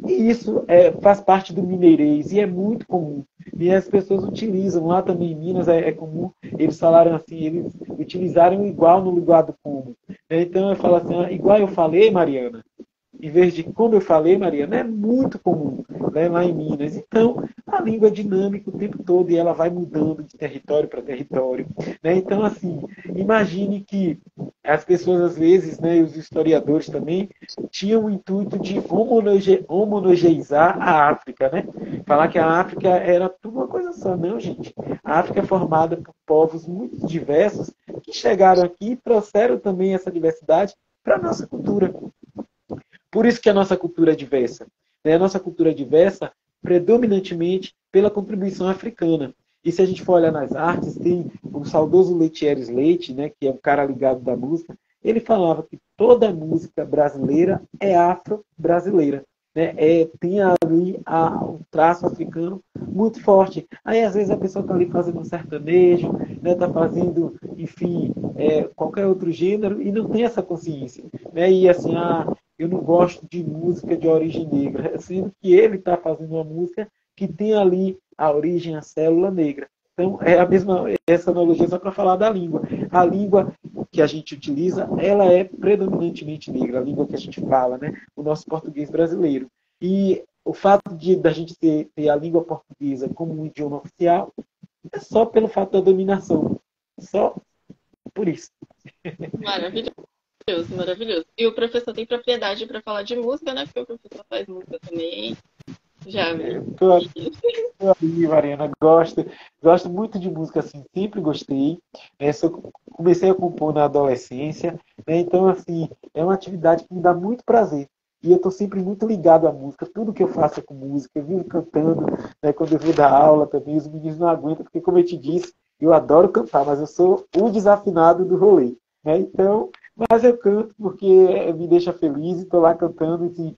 E isso faz parte do mineirês e é muito comum. E as pessoas utilizam, lá também em Minas é comum, eles falaram assim, eles utilizaram igual no lugar do como. Então eu falo assim, igual eu falei, Mariana, em vez de como eu falei, Mariana, é muito comum, né, lá em Minas. Então, a língua é dinâmica o tempo todo e ela vai mudando de território para território. Né? Então, assim, imagine que as pessoas, às vezes, né, e os historiadores também, tinham o intuito de homogeneizar a África. Né? Falar que a África era tudo uma coisa só. Não, gente. A África é formada por povos muito diversos que chegaram aqui e trouxeram também essa diversidade para a nossa cultura. Por isso que a nossa cultura é diversa. Né? A nossa cultura é diversa predominantemente pela contribuição africana. E se a gente for olhar nas artes, tem o saudoso Letieres Leite, né, que é um cara ligado da música, ele falava que toda música brasileira é afro-brasileira. Né? Tem ali um traço africano muito forte. Aí, às vezes, a pessoa está ali fazendo um sertanejo, está, né, fazendo, enfim, qualquer outro gênero e não tem essa consciência. Né? E assim, eu não gosto de música de origem negra, sendo que ele está fazendo uma música que tem ali a origem, a célula negra. Então, é a mesma essa analogia só para falar da língua. A língua que a gente utiliza, ela é predominantemente negra, a língua que a gente fala, né? O nosso português brasileiro. E o fato da gente ter a língua portuguesa como um idioma oficial é só pelo fato da dominação. Só por isso. Maravilhoso. Maravilhoso. E o professor tem propriedade para falar de música, né? Porque o professor faz música também. Já vi. Tô aí, Mariana, gosto muito de música, assim, sempre gostei. Comecei a compor na adolescência, né? Então, assim, é uma atividade que me dá muito prazer. E eu estou sempre muito ligado à música. Tudo que eu faço é com música. Eu vivo cantando, né? Quando eu vou dar aula também, os meninos não aguentam, porque, como eu te disse, eu adoro cantar, mas eu sou o desafinado do rolê. Né? Então, mas eu canto porque me deixa feliz e estou lá cantando, assim,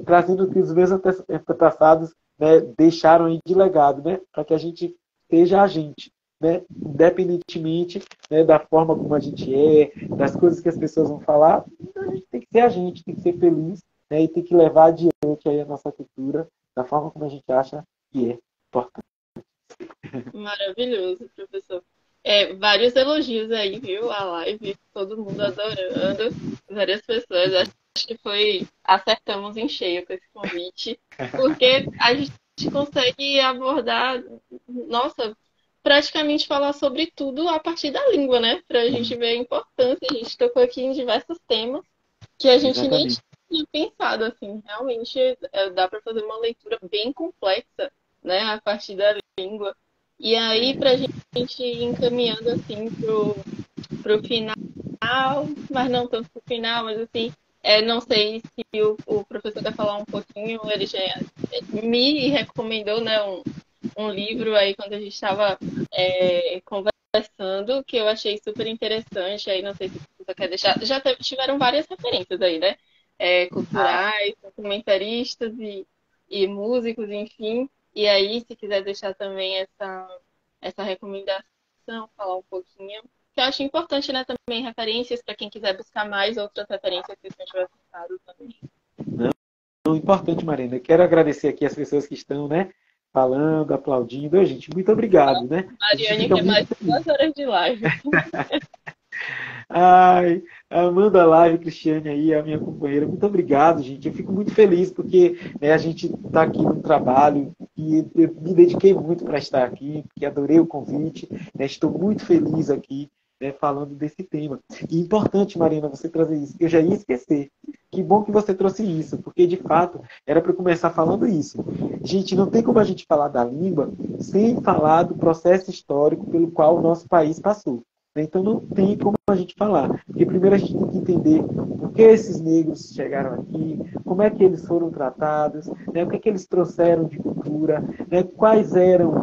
trazendo o que os meus antepassados, né, deixaram aí de legado, né, para que a gente seja a gente, né, independentemente, né, da forma como a gente das coisas que as pessoas vão falar, a gente tem que ser a gente, tem que ser feliz, né, e tem que levar adiante aí a nossa cultura da forma como a gente acha que é importante. Maravilhoso, professor. Vários elogios aí, viu? A live, todo mundo adorando, várias pessoas. Acho que acertamos em cheio com esse convite, porque a gente consegue abordar, nossa, praticamente falar sobre tudo a partir da língua, né? Para a gente ver a importância. A gente tocou aqui em diversos temas que a gente nem Exatamente. tinha pensado, assim. Realmente dá para fazer uma leitura bem complexa, né? A partir da língua. E aí, para a gente ir encaminhando assim pro final, mas não tanto pro final, mas assim, não sei se o professor quer falar um pouquinho, ele já me recomendou, né, um livro aí quando a gente estava conversando, que eu achei super interessante, aí não sei se o professor quer deixar, já tiveram várias referências aí, né, culturais, documentaristas e músicos, enfim, e aí se quiser deixar também essa recomendação, falar um pouquinho. Que eu acho importante, né, também referências para quem quiser buscar mais outras referências que a gente vai citado também. Não, importante, Marina. Quero agradecer aqui as pessoas que estão, né, falando, aplaudindo. Ô, gente, muito obrigado, né? A gente Mariane fica quer muito mais feliz. 2 horas de live. Ai, Amanda Live, Cristiane aí, a minha companheira, muito obrigado, gente. Eu fico muito feliz porque, né, a gente está aqui no trabalho e eu me dediquei muito para estar aqui, porque adorei o convite, né, estou muito feliz aqui, né, falando desse tema. E importante, Marina, você trazer isso, eu já ia esquecer. Que bom que você trouxe isso, porque de fato era para começar falando isso. Gente, não tem como a gente falar da língua sem falar do processo histórico pelo qual o nosso país passou. Então não tem como a gente falar. Porque primeiro a gente tem que entender por que esses negros chegaram aqui, como é que eles foram tratados, né, o que é que eles trouxeram de cultura, né, quais eram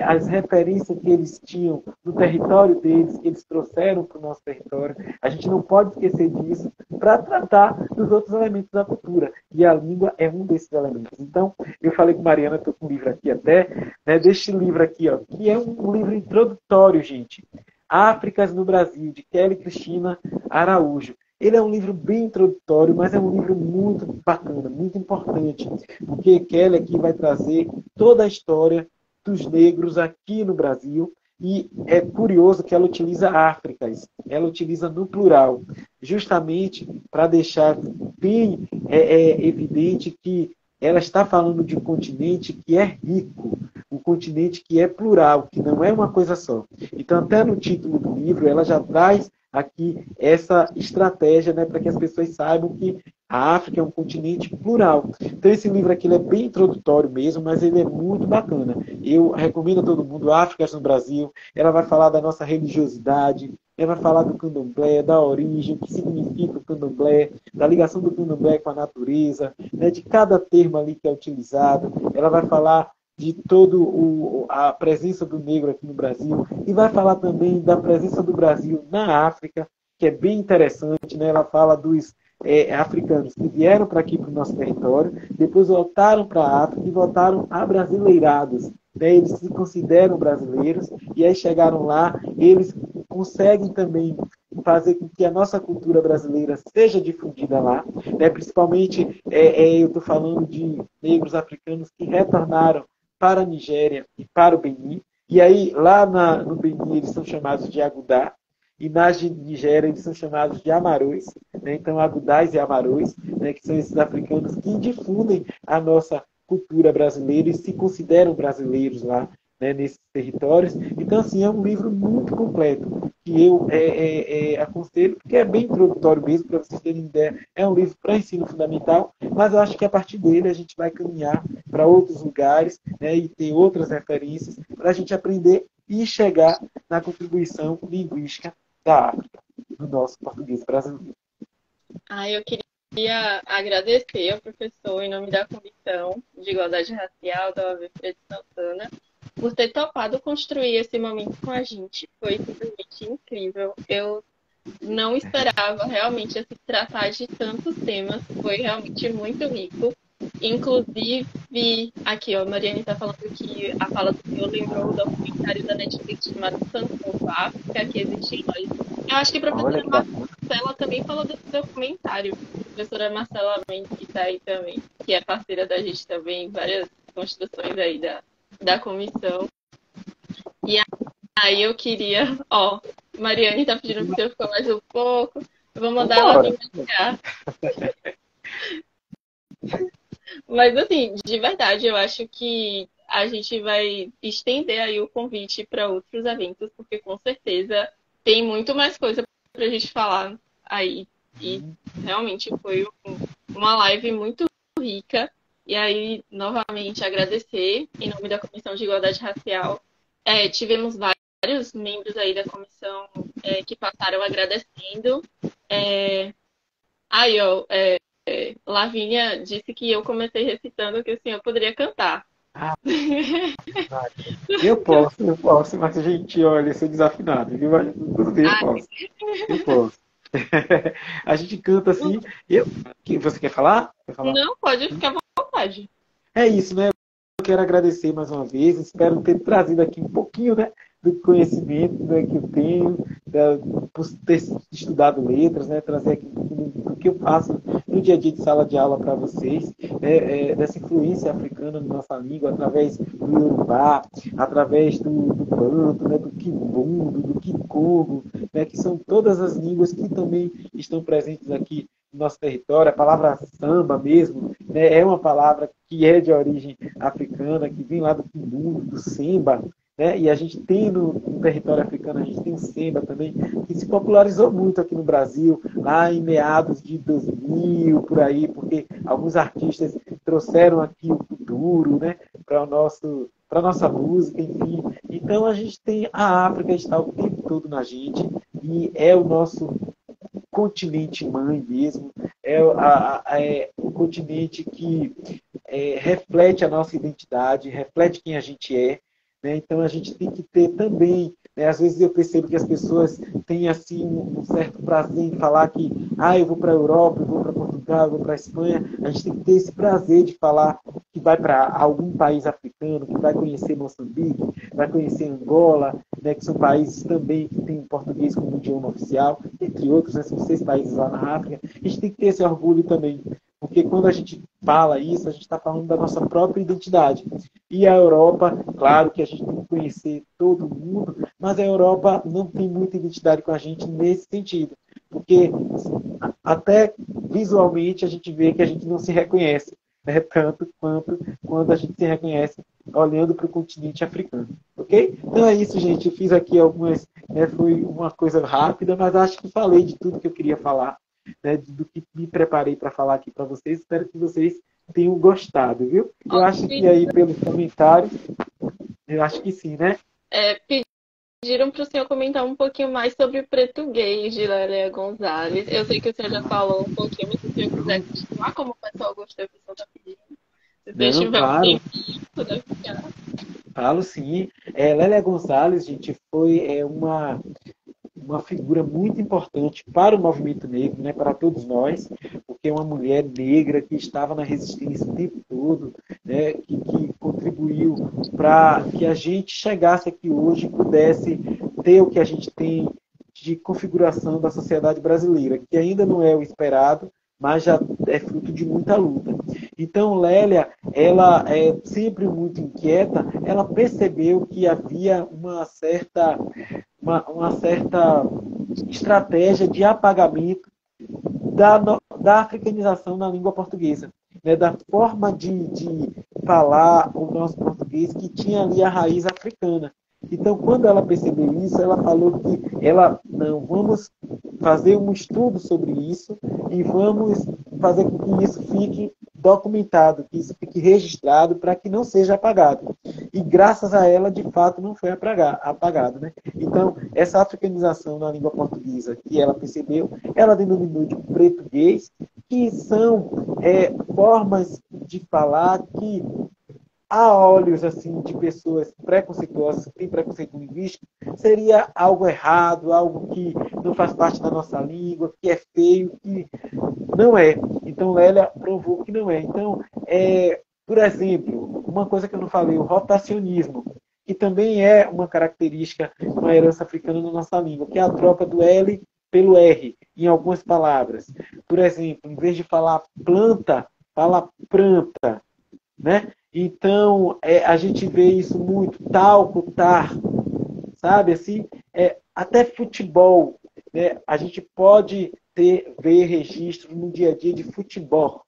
as referências que eles tinham no território deles, que eles trouxeram para o nosso território. A gente não pode esquecer disso para tratar dos outros elementos da cultura. E a língua é um desses elementos. Então, eu falei com Mariana, estou com um livro aqui até, né, deste livro aqui, ó, que é um livro introdutório, gente. Áfricas no Brasil, de Kelly Cristina Araújo. Ele é um livro bem introdutório, mas é um livro muito bacana, muito importante, porque Kelly aqui vai trazer toda a história dos negros aqui no Brasil, e é curioso que ela utiliza Áfricas, ela utiliza no plural, justamente para deixar bem evidente que ela está falando de um continente que é rico, um continente que é plural, que não é uma coisa só. Então, até no título do livro, ela já traz aqui essa estratégia, né, para que as pessoas saibam que a África é um continente plural. Então, esse livro aqui ele é bem introdutório mesmo, mas ele é muito bacana. Eu recomendo a todo mundo África no Brasil. Ela vai falar da nossa religiosidade, ela vai falar do candomblé, da origem, o que significa o candomblé, da ligação do candomblé com a natureza, né, de cada termo ali que é utilizado. Ela vai falar de toda a presença do negro aqui no Brasil e vai falar também da presença do Brasil na África, que é bem interessante, né? Ela fala dos africanos que vieram para aqui, para o nosso território, depois voltaram para a África e voltaram abrasileirados. Né? Eles se consideram brasileiros e aí chegaram lá, eles conseguem também fazer com que a nossa cultura brasileira seja difundida lá, né? Principalmente eu estou falando de negros africanos que retornaram para a Nigéria e para o Benin. E aí, lá no Benin, eles são chamados de Agudá, e na Nigéria, eles são chamados de Amarões. Né? Então, Agudás e Amarões, né, que são esses africanos que difundem a nossa cultura brasileira e se consideram brasileiros lá, né, nesses territórios. Então, assim, é um livro muito completo, que eu aconselho, porque é bem introdutório mesmo, para vocês terem ideia. É um livro para ensino fundamental, mas eu acho que a partir dele a gente vai caminhar para outros lugares, né, e ter outras referências para a gente aprender e chegar na contribuição linguística da África, do nosso português brasileiro. Eu queria agradecer ao professor, em nome da Comissão de Igualdade Racial da UAB Feira de Santana, por ter topado construir esse momento com a gente. Foi simplesmente incrível. Eu não esperava realmente se tratar de tantos temas. Foi realmente muito rico. Inclusive, aqui, ó, a Mariane está falando que a fala do senhor lembrou do documentário da Netflix chamado Sankofa África, que existe em nós. Eu acho que a professora Marcela também falou desse documentário. A professora Marcela Mendes, que está aí também, que é parceira da gente também em várias construções aí da comissão. E aí eu queria, ó, Mariane tá pedindo para eu ficar mais um pouco. Eu vou mandar ela vir cá. Mas assim, de verdade, eu acho que a gente vai estender aí o convite para outros eventos, porque com certeza tem muito mais coisa para a gente falar aí. E realmente foi uma live muito rica. E aí, novamente, agradecer em nome da Comissão de Igualdade Racial. Tivemos vários membros aí da comissão que passaram agradecendo. Aí, ó, Lavínia disse que eu comecei recitando que o senhor poderia cantar. Eu posso, mas a gente olha, eu sou desafinado, viu? Mas tudo bem, eu posso. A gente canta assim. Você quer falar? Não, pode ficar à vontade. É isso, né? Eu quero agradecer mais uma vez. Espero ter trazido aqui um pouquinho, né, do conhecimento, né, que eu tenho, por ter estudado letras, né, trazer aqui um pouquinho do que eu faço no dia a dia de sala de aula para vocês, né, dessa influência africana na nossa língua, através do Yorubá, através do Banto, né, do Quimbundo, do Kikongo, né, que são todas as línguas que também estão presentes aqui no nosso território. A palavra samba mesmo, né, é uma palavra que é de origem africana, que vem lá do Quimbundo, do Semba, né? E a gente tem no território africano, a gente tem o Semba também, que se popularizou muito aqui no Brasil, lá em meados de 2000, por aí, porque alguns artistas trouxeram aqui o futuro, né, para a nossa música, enfim. Então a gente tem a África está o tempo todo na gente, e é o nosso continente mãe mesmo, é um continente que reflete a nossa identidade, reflete quem a gente é, né? Então a gente tem que ter também, né? Às vezes eu percebo que as pessoas têm assim um certo prazer em falar que eu vou para a Europa, eu vou para Portugal, eu vou para a Espanha. A gente tem que ter esse prazer de falar que vai para algum país africano, que vai conhecer Moçambique, vai conhecer Angola, né, que são países também que têm o português como idioma oficial, entre outros, né, são 6 países lá na África. A gente tem que ter esse orgulho também, porque quando a gente fala isso, a gente está falando da nossa própria identidade. E a Europa, claro que a gente tem que conhecer todo mundo, mas a Europa não tem muita identidade com a gente nesse sentido, porque até visualmente a gente vê que a gente não se reconhece, né, tanto quanto quando a gente se reconhece olhando para o continente africano, ok? Então é isso, gente. Eu fiz aqui algumas, né, foi uma coisa rápida, mas acho que falei de tudo que eu queria falar, né, do que me preparei para falar aqui para vocês. Espero que vocês tenham gostado, viu? Eu acho que aí pelos comentários, eu acho que sim, né? Pediram para o senhor comentar um pouquinho mais sobre o português de Lélia Gonzalez. Eu sei que o senhor já falou um pouquinho, mas se o senhor quiser continuar, como o pessoal gostou, o pessoal está pedindo. Se o senhor Não, tiver um claro. tempinho, puder ficar. Falo sim. Lélia Gonzalez, gente, foi uma figura muito importante para o movimento negro, né, para todos nós, porque é uma mulher negra que estava na resistência o tempo todo, né, que contribuiu para que a gente chegasse aqui hoje e pudesse ter o que a gente tem de configuração da sociedade brasileira, que ainda não é o esperado, mas já é fruto de muita luta. Então, Lélia, ela é sempre muito inquieta, ela percebeu que havia uma certa estratégia de apagamento da africanização na língua portuguesa, né? Da forma de falar o nosso português que tinha ali a raiz africana. Então, quando ela percebeu isso, ela falou que não, vamos fazer um estudo sobre isso e vamos fazer com que isso fique documentado, que isso fique registrado para que não seja apagado. E graças a ela, de fato, não foi apagado, né? Então, essa africanização na língua portuguesa que ela percebeu, ela denominou de português, que são formas de falar que a olhos assim de pessoas preconceituosas, que têm preconceito linguístico, seria algo errado, algo que não faz parte da nossa língua, que é feio, que não é. Então, Lélia provou que não é. Então, por exemplo, uma coisa que eu não falei, o rotacionismo, que também é uma característica, uma herança africana na nossa língua, que é a troca do L pelo R, em algumas palavras. Por exemplo, em vez de falar planta, fala pranta, né? Então, a gente vê isso muito, talco, tar, sabe? Assim, até futebol, né? A gente pode ver registro no dia a dia de futebol,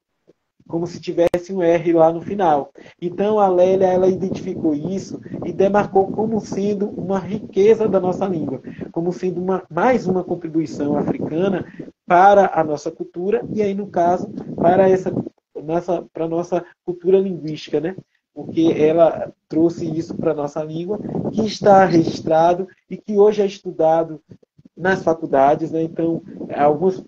como se tivesse um R lá no final. Então, a Lélia, ela identificou isso e demarcou como sendo uma riqueza da nossa língua, como sendo mais uma contribuição africana para a nossa cultura e aí, no caso, para a nossa cultura linguística, né? Porque ela trouxe isso para a nossa língua, que está registrado e que hoje é estudado nas faculdades, né? Então,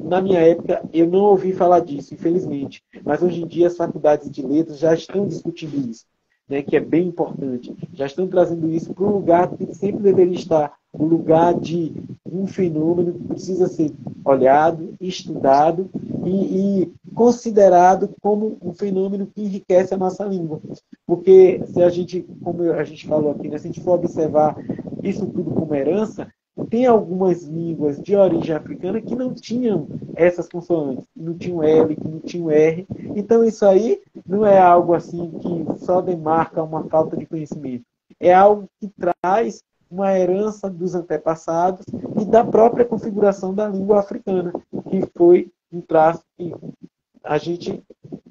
na minha época, eu não ouvi falar disso, infelizmente. Mas hoje em dia as faculdades de letras já estão discutindo isso, né? Que é bem importante. Já estão trazendo isso para um lugar que sempre deveria estar, o lugar de um fenômeno que precisa ser olhado, estudado e considerado como um fenômeno que enriquece a nossa língua. Porque se a gente, como a gente falou aqui, né? Se a gente for observar isso tudo como herança, tem algumas línguas de origem africana que não tinham essas consoantes, que não tinham L, que não tinham R. Então, isso aí não é algo assim que só demarca uma falta de conhecimento. É algo que traz uma herança dos antepassados e da própria configuração da língua africana, que foi um traço que a gente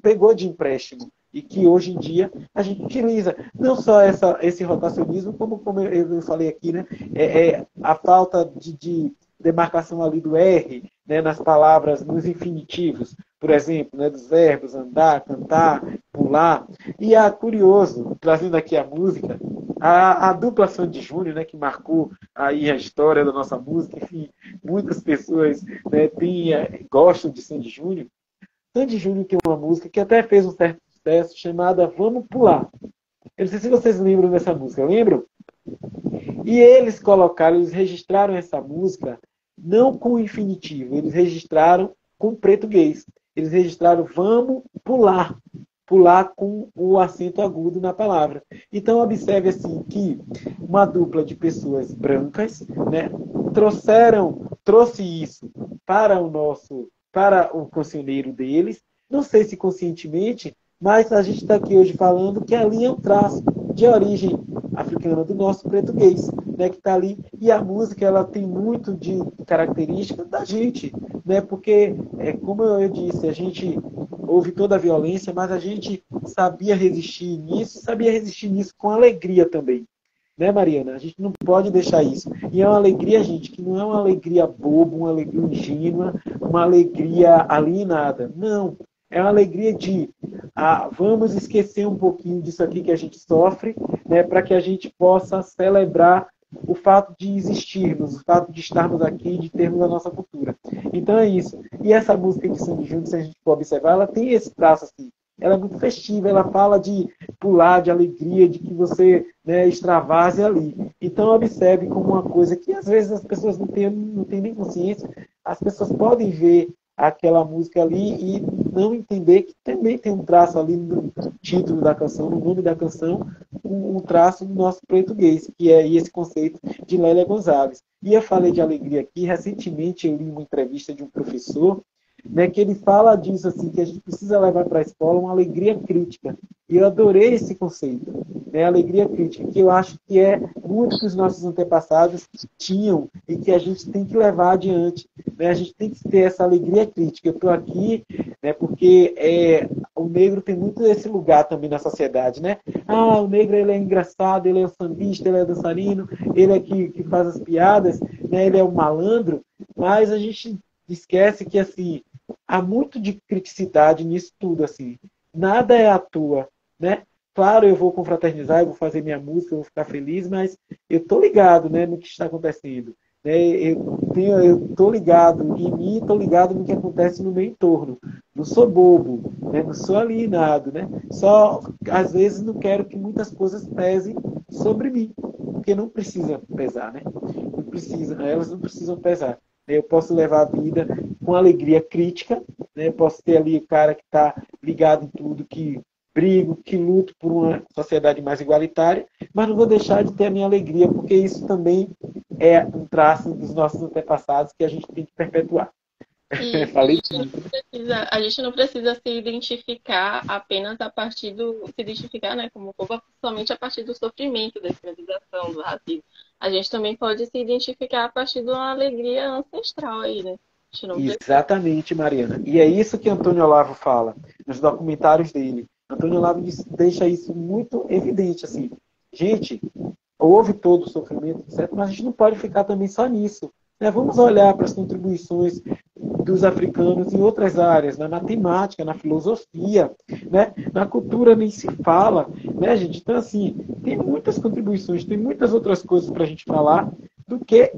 pegou de empréstimo e que hoje em dia a gente utiliza. Não só esse rotacionismo, como eu falei aqui, né? A falta de demarcação ali do R, né, nas palavras, nos infinitivos, por exemplo, né, dos verbos andar, cantar, pular. E curioso, trazendo aqui a música, a dupla Sandy Júnior, né, que marcou aí a história da nossa música, enfim, muitas pessoas, né, gostam de Sandy Júnior. Sandy Júnior tem uma música que até fez um certo sucesso chamada Vamos Pular. Eu não sei se vocês lembram dessa música, lembram? E eles registraram essa música não com infinitivo, eles registraram com português. Eles registraram Vamos Pular. pular com o acento agudo na palavra. Então, observe assim que uma dupla de pessoas brancas, né, trouxe isso para o cancioneiro deles, não sei se conscientemente, mas a gente está aqui hoje falando que ali é um traço de origem africana do nosso português, né, que está ali, e a música ela tem muito de característica da gente, né, porque, como eu disse, a gente houve toda a violência, mas a gente sabia resistir nisso com alegria também. Né, Mariana? A gente não pode deixar isso. E é uma alegria, gente, que não é uma alegria boba, uma alegria ingênua, uma alegria alienada. Não. É uma alegria de vamos esquecer um pouquinho disso aqui que a gente sofre, né, para que a gente possa celebrar o fato de existirmos, o fato de estarmos aqui, de termos a nossa cultura. Então é isso. E essa música de Sandy Júnior, se a gente for observar, ela tem esse traço assim. Ela é muito festiva, ela fala de pular, de alegria, de que você, né, extravase ali. Então observe como uma coisa que às vezes as pessoas não têm nem consciência, as pessoas podem ver aquela música ali e não entender que também tem um traço ali no título da canção, no nome da canção, um traço do nosso português, que é esse conceito de Lélia Gonzalez. E eu falei de alegria aqui, recentemente eu li uma entrevista de um professor, né, que ele fala disso, assim, que a gente precisa levar para a escola uma alegria crítica. E eu adorei esse conceito, né, alegria crítica, que eu acho que é muito que os nossos antepassados tinham e que a gente tem que levar adiante. Né, a gente tem que ter essa alegria crítica. Eu estou aqui, né, porque o negro tem muito esse lugar também na sociedade. Né? O negro ele é engraçado, ele é o sambista, ele é dançarino, ele é que faz as piadas, né, ele é o malandro, mas a gente esquece que assim há muito de criticidade nisso tudo, assim. Nada é à toa, né? Claro, eu vou confraternizar, eu vou fazer minha música, eu vou ficar feliz, mas eu tô ligado, né, no que está acontecendo. Né? Eu tô ligado em mim, tô ligado no que acontece no meu entorno. Não sou bobo, né? Não sou alienado, né? Só, às vezes, não quero que muitas coisas pesem sobre mim, porque não precisa pesar, né? Não precisa, elas não precisam pesar. Eu posso levar a vida com alegria crítica, né? Eu posso ter ali o cara que está ligado em tudo, que brigo, que luto por uma sociedade mais igualitária, mas não vou deixar de ter a minha alegria, porque isso também é um traço dos nossos antepassados que a gente tem que perpetuar. E Falei tudo. a gente não precisa se identificar apenas a partir se identificar, né, como povo, somente a partir do sofrimento da escravização, do racismo. A gente também pode se identificar a partir de uma alegria ancestral aí, né? A gente não precisa. Exatamente, Mariana. E é isso que Antônio Olavo fala nos documentários dele. Antônio Olavo deixa isso muito evidente, assim. Gente, houve todo o sofrimento, certo? Mas a gente não pode ficar também só nisso. Né? Vamos olhar para as contribuições dos africanos em outras áreas, na matemática, na filosofia, né? Na cultura nem se fala, né, gente? Então, assim, tem muitas contribuições, tem muitas outras coisas para a gente falar do que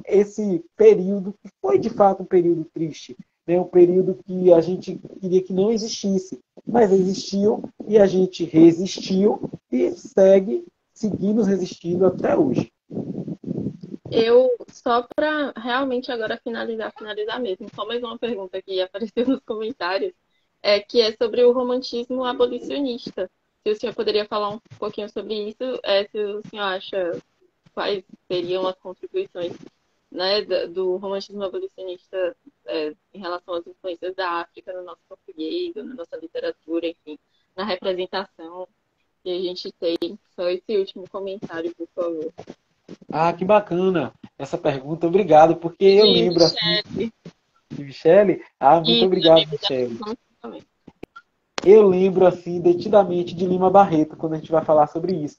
esse período, que foi de fato um período triste, né? Um período que a gente queria que não existisse, mas existiu e a gente resistiu e seguimos resistindo até hoje. Eu, só para realmente agora finalizar mesmo, só mais uma pergunta que apareceu nos comentários, que é sobre o romantismo abolicionista. Se o senhor poderia falar um pouquinho sobre isso, se o senhor acha quais seriam as contribuições, né, do romantismo abolicionista em relação às influências da África no nosso português, na nossa literatura, enfim, na representação que a gente tem. Só esse último comentário, por favor. Que bacana essa pergunta, obrigado, porque eu E lembro assim, Michele, de Michele, muito e obrigado, também Michele. também. Eu lembro assim, detidamente de Lima Barreto, quando a gente vai falar sobre isso,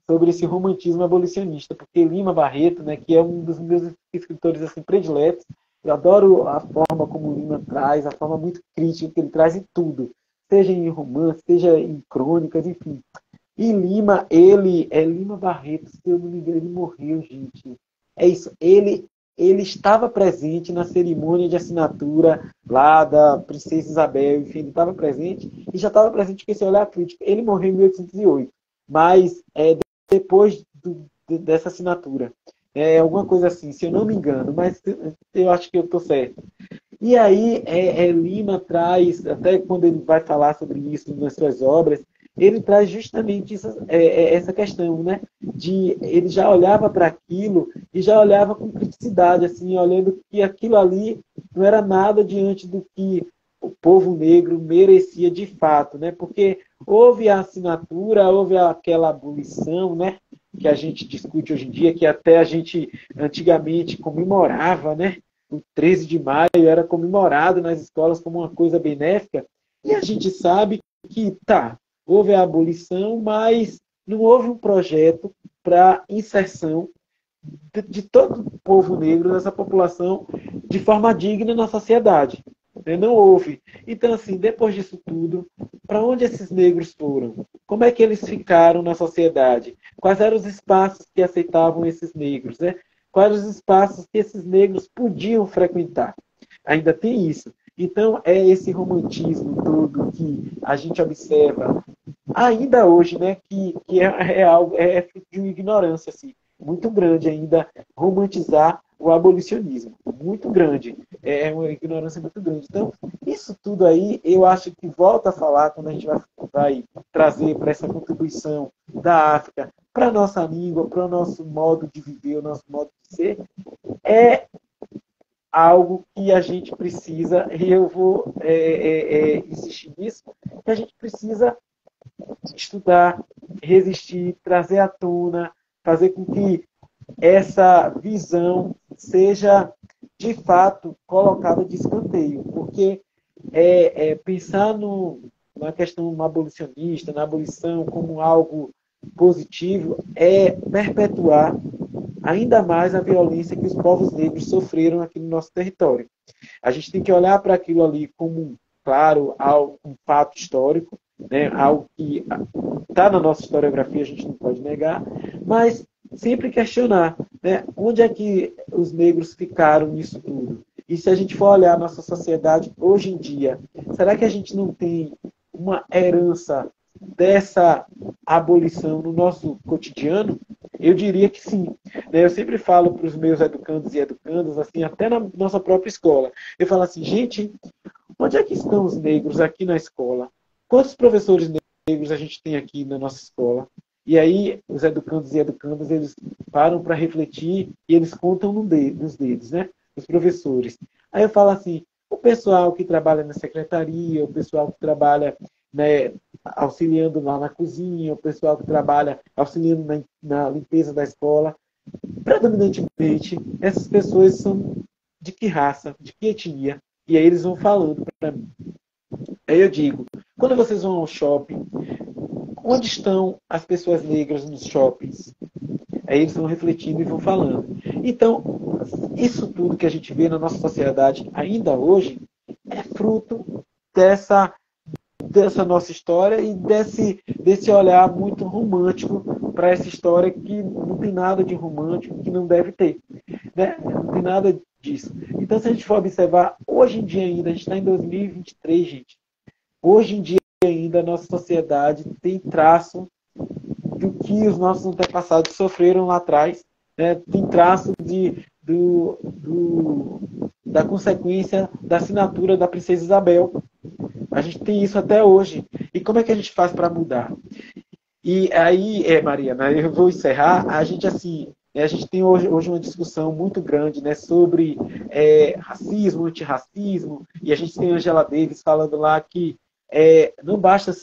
sobre esse romantismo abolicionista, porque Lima Barreto, né, que é um dos meus escritores assim, prediletos, eu adoro a forma como o Lima traz, a forma muito crítica que ele traz em tudo, seja em romance, seja em crônicas, enfim. E Lima, Lima Barreto, se eu não me engano, ele morreu, gente. É isso, ele estava presente na cerimônia de assinatura lá da Princesa Isabel, enfim, ele estava presente e já estava presente com esse olhar crítico. Ele morreu em 1808, mas depois dessa assinatura. Alguma coisa assim, se eu não me engano, mas eu acho que eu estou certo. E aí, Lima traz, até quando ele vai falar sobre isso nas suas obras, ele traz justamente essa questão, né? Ele já olhava para aquilo e já olhava com criticidade, assim, olhando que aquilo ali não era nada diante do que o povo negro merecia de fato, né? Porque houve a assinatura, houve aquela abolição, né? Que a gente discute hoje em dia, que até a gente antigamente comemorava, né? O 13 de maio era comemorado nas escolas como uma coisa benéfica, e a gente sabe que, houve a abolição, mas não houve um projeto para inserção de todo o povo negro, dessa população, de forma digna na sociedade. Não houve. Então, assim, depois disso tudo, para onde esses negros foram? Como é que eles ficaram na sociedade? Quais eram os espaços que aceitavam esses negros? Né? Quais os espaços que esses negros podiam frequentar? Ainda tem isso. Então, é esse romantismo todo que a gente observa ainda hoje, né, que é algo, fruto de uma ignorância assim, muito grande ainda, romantizar o abolicionismo. Muito grande. É uma ignorância muito grande. Então, isso tudo aí, eu acho que volta a falar, quando a gente vai trazer para essa contribuição da África, para a nossa língua, para o nosso modo de viver, o nosso modo de ser, é algo que a gente precisa, e eu vou insistir nisso, que a gente precisa estudar, resistir, trazer à tona, fazer com que essa visão seja, de fato, colocada de escanteio. Porque pensar na questão abolicionista, na abolição como algo positivo, é perpetuar ainda mais a violência que os povos negros sofreram aqui no nosso território. A gente tem que olhar para aquilo ali como, claro, um fato histórico, né? Algo que está na nossa historiografia, a gente não pode negar, mas sempre questionar, né? Onde é que os negros ficaram nisso tudo? E se a gente for olhar a nossa sociedade hoje em dia, será que a gente não tem uma herança dessa abolição no nosso cotidiano? Eu diria que sim. Eu sempre falo para os meus educandos e educandas, assim, até na nossa própria escola, eu falo assim, gente, onde é que estão os negros aqui na escola? Quantos professores negros a gente tem aqui na nossa escola? E aí, os educandos e educandas, eles param para refletir e eles contam nos dedos, né? Os professores. Aí eu falo assim, o pessoal que trabalha na secretaria, o pessoal que trabalha, né, auxiliando lá na cozinha, o pessoal que trabalha auxiliando na limpeza da escola, predominantemente, essas pessoas são de que raça, de que etnia? E aí eles vão falando para mim. Aí eu digo, quando vocês vão ao shopping, onde estão as pessoas negras nos shoppings? Aí eles vão refletindo e vão falando. Então, isso tudo que a gente vê na nossa sociedade ainda hoje é fruto dessa nossa história e desse olhar muito romântico para essa história que não tem nada de romântico, que não deve ter. Né? Não tem nada disso. Então, se a gente for observar, hoje em dia ainda, a gente está em 2023, gente. Hoje em dia ainda a nossa sociedade tem traço do que os nossos antepassados sofreram lá atrás. Né? Tem traço da consequência da assinatura da Princesa Isabel. A gente tem isso até hoje. E como é que a gente faz para mudar? E aí, Mariana, eu vou encerrar. A gente, assim, a gente tem hoje uma discussão muito grande, né, sobre racismo, antirracismo, e a gente tem a Angela Davis falando lá que não basta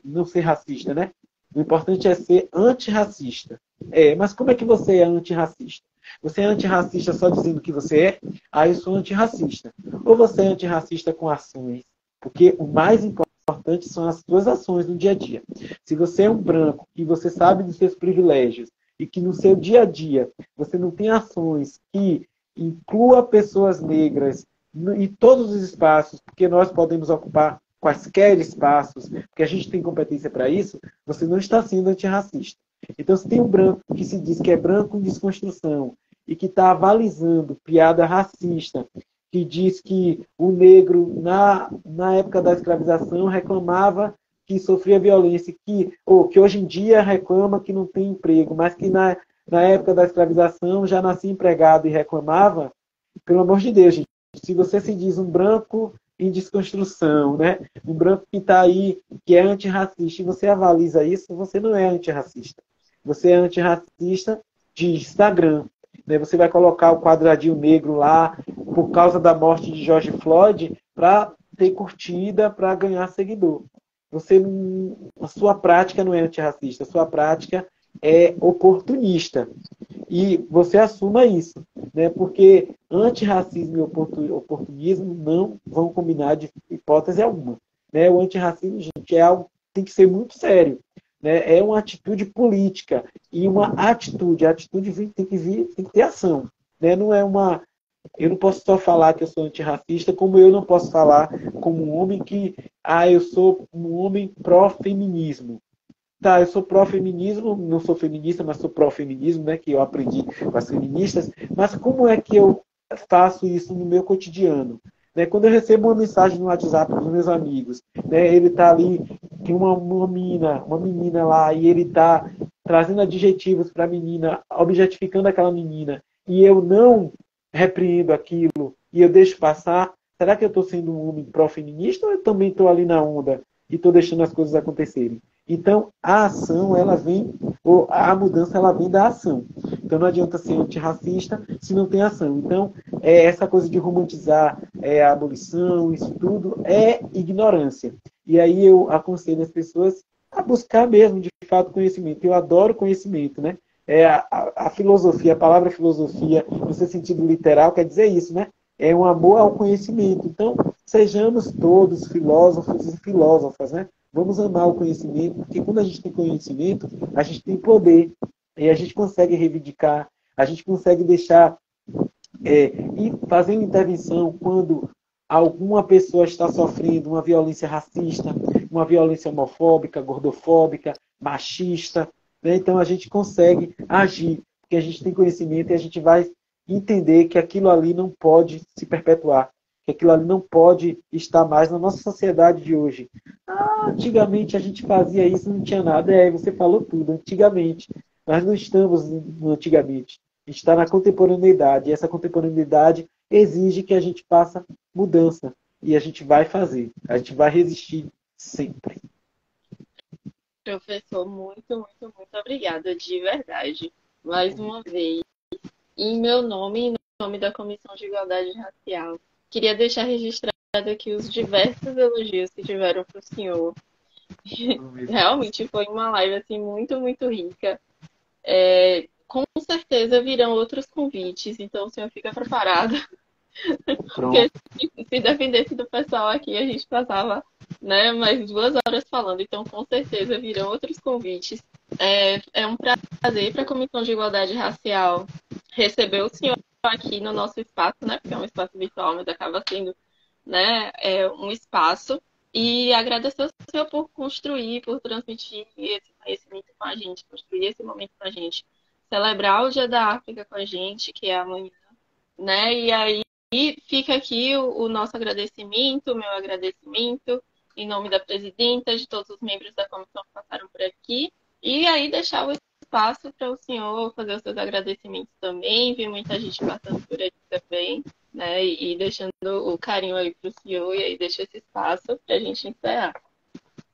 não ser racista, né? O importante é ser antirracista. Mas como é que você é antirracista? Você é antirracista só dizendo que você é? Ah, eu sou antirracista. Ou você é antirracista com ações? Porque o mais importante são as suas ações no dia a dia. Se você é um branco e você sabe dos seus privilégios e que no seu dia a dia você não tem ações que inclua pessoas negras em todos os espaços, porque nós podemos ocupar quaisquer espaços, porque a gente tem competência para isso, você não está sendo antirracista. Então, se tem um branco que se diz que é branco em desconstrução e que está avalizando piada racista, que diz que o negro, na época da escravização, reclamava que sofria violência, ou que hoje em dia reclama que não tem emprego, mas que na época da escravização já nascia empregado e reclamava, pelo amor de Deus, gente. se você se diz um branco em desconstrução, né? Um branco que está aí, que é antirracista, e você avaliza isso, você não é antirracista. Você é antirracista de Instagram. Né? Você vai colocar o quadradinho negro lá por causa da morte de George Floyd para ter curtida, para ganhar seguidor. A sua prática não é antirracista, a sua prática é oportunista. E você assuma isso, né? Porque antirracismo e oportunismo não vão combinar de hipótese alguma. Né? O antirracismo, gente, é algo que tem que ser muito sério. Né? É uma atitude política e uma atitude. A atitude tem que vir, tem que ter ação. Né? Não é uma. Eu não posso só falar que eu sou antirracista, como eu não posso falar como um homem que, eu sou um homem pró-feminismo. Tá, eu sou pró-feminismo, não sou feminista, mas sou pró-feminismo, né, que eu aprendi com as feministas. Mas como é que eu faço isso no meu cotidiano? Né, quando eu recebo uma mensagem no WhatsApp dos meus amigos, né, ele está ali, tem uma menina lá, e ele está trazendo adjetivos para a menina, objetificando aquela menina, e eu não repreendo aquilo, e eu deixo passar, será que eu estou sendo um homem pró-feminista ou eu também estou ali na onda e estou deixando as coisas acontecerem? Então, a ação, ela vem, ou a mudança, ela vem da ação. Então, não adianta ser antirracista se não tem ação. Então, essa coisa de romantizar a abolição, isso tudo, é ignorância. E aí eu aconselho as pessoas a buscar mesmo, de fato, conhecimento. Eu adoro conhecimento, né? A filosofia, a palavra filosofia, no seu sentido literal, quer dizer isso, né? É um amor ao conhecimento. Então, sejamos todos filósofos e filósofas, né? Vamos amar o conhecimento, porque quando a gente tem conhecimento, a gente tem poder, e a gente consegue reivindicar, a gente consegue deixar e fazer uma intervenção quando alguma pessoa está sofrendo uma violência racista, uma violência homofóbica, gordofóbica, machista. Né? Então a gente consegue agir, porque a gente tem conhecimento e a gente vai entender que aquilo ali não pode se perpetuar, que aquilo ali não pode estar mais na nossa sociedade de hoje. Antigamente a gente fazia isso, não tinha nada. Você falou tudo, antigamente. Nós não estamos no antigamente. A gente está na contemporaneidade. E essa contemporaneidade exige que a gente faça mudança. E a gente vai fazer. A gente vai resistir sempre. Professor, muito obrigada, de verdade. Mais uma vez. Em meu nome, em nome da Comissão de Igualdade Racial, queria deixar registrado aqui os diversos elogios que tiveram para o senhor. Realmente foi uma live assim, muito rica. Com certeza virão outros convites, então o senhor fica preparado. Porque se dependesse do pessoal aqui, a gente passava, né, mais 2 horas falando. Então, com certeza virão outros convites. É um prazer para a Comissão de Igualdade Racial receber o senhor aqui no nosso espaço, né? Porque é um espaço virtual, mas acaba sendo, né, um espaço. E agradecer ao senhor por construir, por transmitir esse conhecimento com a gente, construir esse momento com a gente. Celebrar o Dia da África com a gente, que é amanhã, né? E aí fica aqui o nosso agradecimento, o meu agradecimento, em nome da presidenta, de todos os membros da comissão que passaram por aqui. E aí deixar o espaço para o senhor fazer os seus agradecimentos também. Vi muita gente passando por aqui também, né? E deixando o carinho aí para o senhor, e aí deixa esse espaço para a gente encerrar.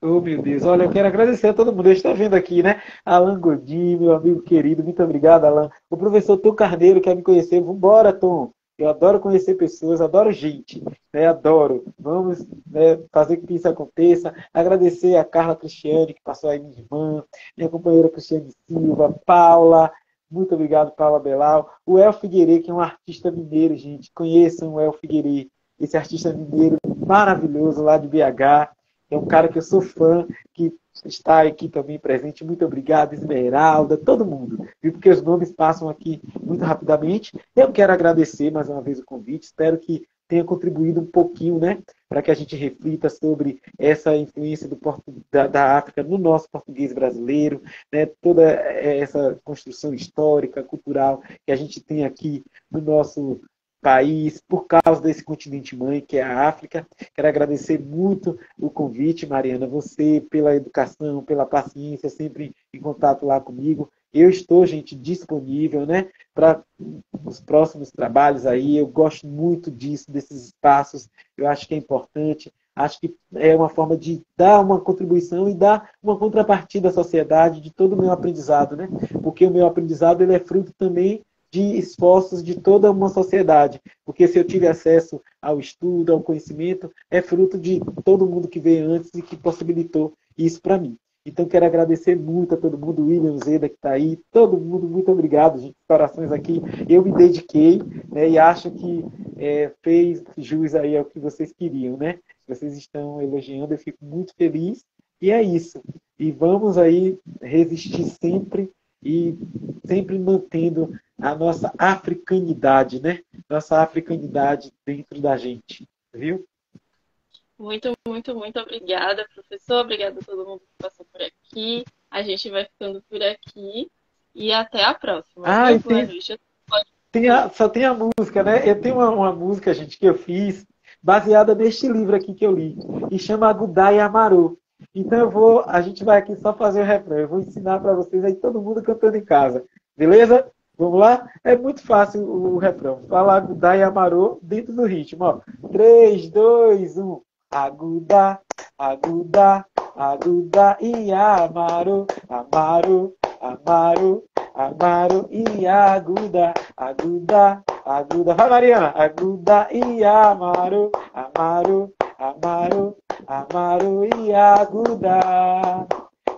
Oh, meu Deus. Olha, eu quero agradecer a todo mundo. A gente está vendo aqui, né? Alan Godinho, meu amigo querido. Muito obrigado, Alan. O professor Tom Carneiro quer me conhecer. Vambora, Tom. Eu adoro conhecer pessoas, adoro gente. Né? Adoro. Vamos, né, fazer com que isso aconteça. Agradecer a Carla Cristiane, que passou aí, minha irmã. Minha companheira Cristiane Silva. Paula. Muito obrigado, Paula Belal. O El Figueiredo, que é um artista mineiro, gente. Conheçam o El Figueiredo. Esse artista mineiro maravilhoso lá de BH. É um cara que eu sou fã, que está aqui também presente. Muito obrigado, Esmeralda, todo mundo. Viu? Porque os nomes passam aqui muito rapidamente. Eu quero agradecer mais uma vez o convite. Espero que tenha contribuído um pouquinho, né, para que a gente reflita sobre essa influência da África no nosso português brasileiro, né, toda essa construção histórica, cultural que a gente tem aqui no nosso país, por causa desse continente mãe, que é a África. Quero agradecer muito o convite, Mariana, você pela educação, pela paciência, sempre em contato lá comigo. Eu estou, gente, disponível, né, para os próximos trabalhos aí. Eu gosto muito disso, desses espaços. Eu acho que é importante. Acho que é uma forma de dar uma contribuição e dar uma contrapartida à sociedade de todo o meu aprendizado, né? Porque o meu aprendizado ele é fruto também de esforços de toda uma sociedade. Porque se eu tive acesso ao estudo, ao conhecimento, é fruto de todo mundo que veio antes e que possibilitou isso para mim. Então, quero agradecer muito a todo mundo, o William Zeda, que está aí, todo mundo, muito obrigado, gente, corações aqui. Eu me dediquei, né, e acho que fez jus aí ao que vocês queriam, né? Vocês estão elogiando, eu fico muito feliz. E é isso. E vamos aí resistir sempre e sempre mantendo a nossa africanidade, né? Nossa africanidade dentro da gente, viu? Muito, muito, muito obrigada, professor. Obrigada a todo mundo que passou por aqui. A gente vai ficando por aqui e até a próxima, Ah, viu? e Boa noite. só tem a música, né? Eu tenho uma música, gente, que eu fiz baseada neste livro aqui que eu li, e chama Agudá e Amaru. Então a gente vai aqui só fazer o refrão. Eu vou ensinar para vocês aí, todo mundo cantando em casa. Beleza? Vamos lá? É muito fácil o refrão. Fala Agudá e Amaru dentro do ritmo. Ó. 3, 2, 1. Agudá, Agudá, Agudá e Amaru, Amaru, Amaru, Amaru e Agudá, Agudá, Agudá. Vai, Mariana! Agudá e Amaru, Amaru, Amaru, Amaru e Agudá.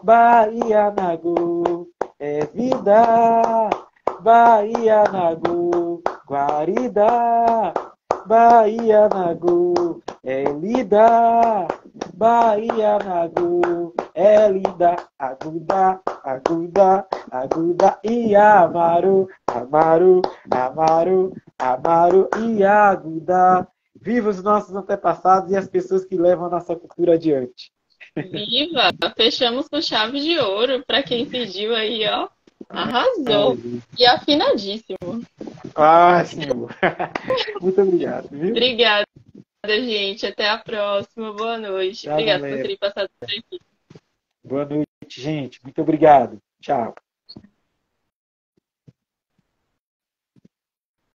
Bahia Nagu é vida, Bahia Nagu, Guarida, Bahia Nagu é lida, Bahia Nagu é lida, Aguda, Aguda, Aguda e Amaru, Amaru, Amaru, Amaru e Aguda. Viva os nossos antepassados e as pessoas que levam a nossa cultura adiante. Viva! Fechamos com chave de ouro para quem pediu aí, ó. Arrasou! Ai, E afinadíssimo. senhor. Muito obrigado, viu? Obrigada, gente. Até a próxima. Boa noite. Tchau, Obrigada por galera. terem passado por aqui. Boa noite, gente. Muito obrigado. Tchau.